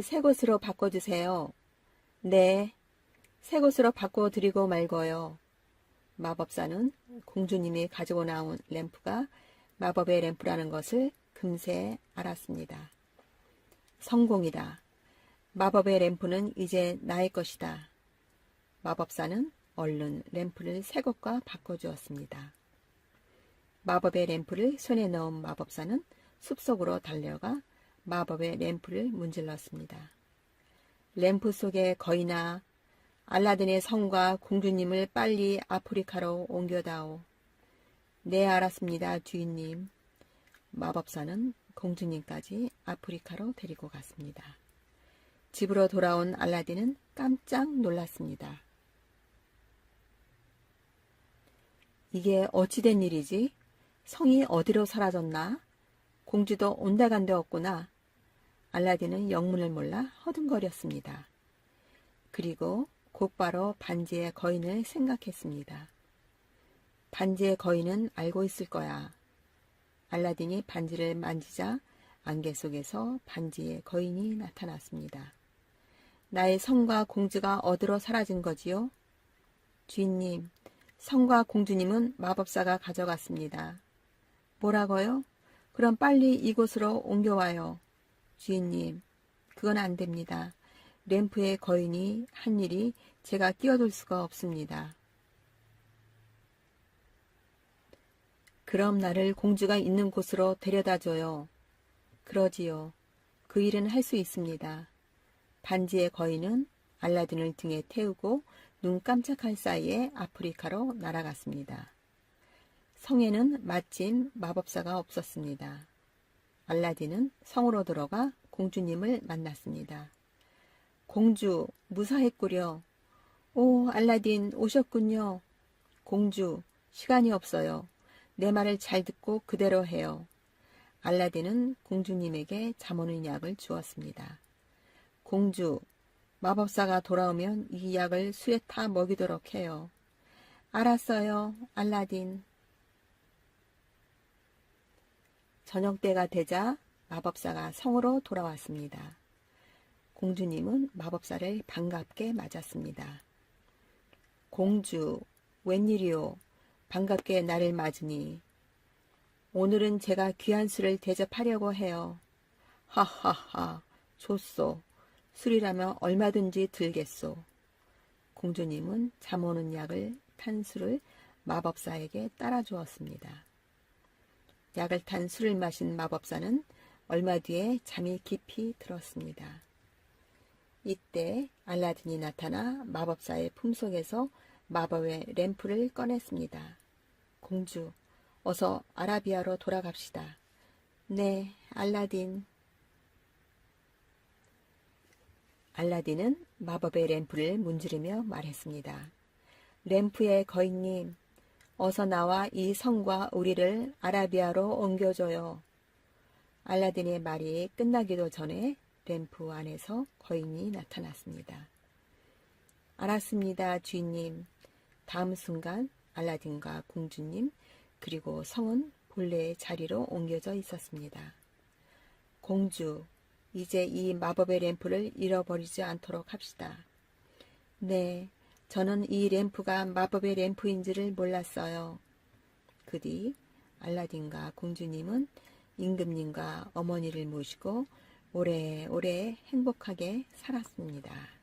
새 것으로 바꿔주세요. 네, 새 것으로 바꿔드리고 말고요. 마법사는 공주님이 가지고 나온 램프가 마법의 램프라는 것을 금세 알았습니다. 성공이다. 마법의 램프는 이제 나의 것이다. 마법사는 얼른 램프를 새 것과 바꿔주었습니다. 마법의 램프를 손에 넣은 마법사는 숲속으로 달려가 마법의 램프를 문질렀습니다. 램프 속의 거인아, 알라딘의 성과 공주님을 빨리 아프리카로 옮겨다오. 네, 알았습니다, 주인님. 마법사는 공주님까지 아프리카로 데리고 갔습니다. 집으로 돌아온 알라딘은 깜짝 놀랐습니다. 이게 어찌된 일이지? 성이 어디로 사라졌나? 공주도 온데간데 없구나. 알라딘은 영문을 몰라 허둥거렸습니다. 그리고 곧바로 반지의 거인을 생각했습니다. 반지의 거인은 알고 있을 거야. 알라딘이 반지를 만지자 안개 속에서 반지의 거인이 나타났습니다. 나의 성과 공주가 어디로 사라진 거지요? 주인님, 성과 공주님은 마법사가 가져갔습니다. 뭐라고요? 그럼 빨리 이곳으로 옮겨와요. 주인님, 그건 안 됩니다. 램프의 거인이 한 일이 제가 끼어들 수가 없습니다. 그럼 나를 공주가 있는 곳으로 데려다줘요. 그러지요. 그 일은 할 수 있습니다. 반지의 거인은 알라딘을 등에 태우고 눈 깜짝할 사이에 아프리카로 날아갔습니다. 성에는 마침 마법사가 없었습니다. 알라딘은 성으로 들어가 공주님을 만났습니다. 공주, 무사했구려. 오, 알라딘 오셨군요. 공주, 시간이 없어요. 내 말을 잘 듣고 그대로 해요. 알라딘은 공주님에게 잠오는 약을 주었습니다. 공주, 마법사가 돌아오면 이 약을 술에 타 먹이도록 해요. 알았어요, 알라딘. 저녁때가 되자 마법사가 성으로 돌아왔습니다. 공주님은 마법사를 반갑게 맞았습니다. 공주, 웬일이오? 반갑게 나를 맞으니. 오늘은 제가 귀한 술을 대접하려고 해요. 하하하, 좋소. 술이라면 얼마든지 들겠소. 공주님은 잠오는 약을 탄 술을 마법사에게 따라주었습니다. 약을 탄 술을 마신 마법사는 얼마 뒤에 잠이 깊이 들었습니다. 이때 알라딘이 나타나 마법사의 품속에서 마법의 램프를 꺼냈습니다. 공주, 어서 아라비아로 돌아갑시다. 네, 알라딘. 알라딘은 마법의 램프를 문지르며 말했습니다. 램프의 거인님, 어서 나와 이 성과 우리를 아라비아로 옮겨줘요. 알라딘의 말이 끝나기도 전에 램프 안에서 거인이 나타났습니다. 알았습니다, 주인님. 다음 순간 알라딘과 공주님 그리고 성은 본래의 자리로 옮겨져 있었습니다. 공주, 이제 이 마법의 램프를 잃어버리지 않도록 합시다. 네, 저는 이 램프가 마법의 램프인지를 몰랐어요. 그 뒤 알라딘과 공주님은 임금님과 어머니를 모시고 오래오래 행복하게 살았습니다.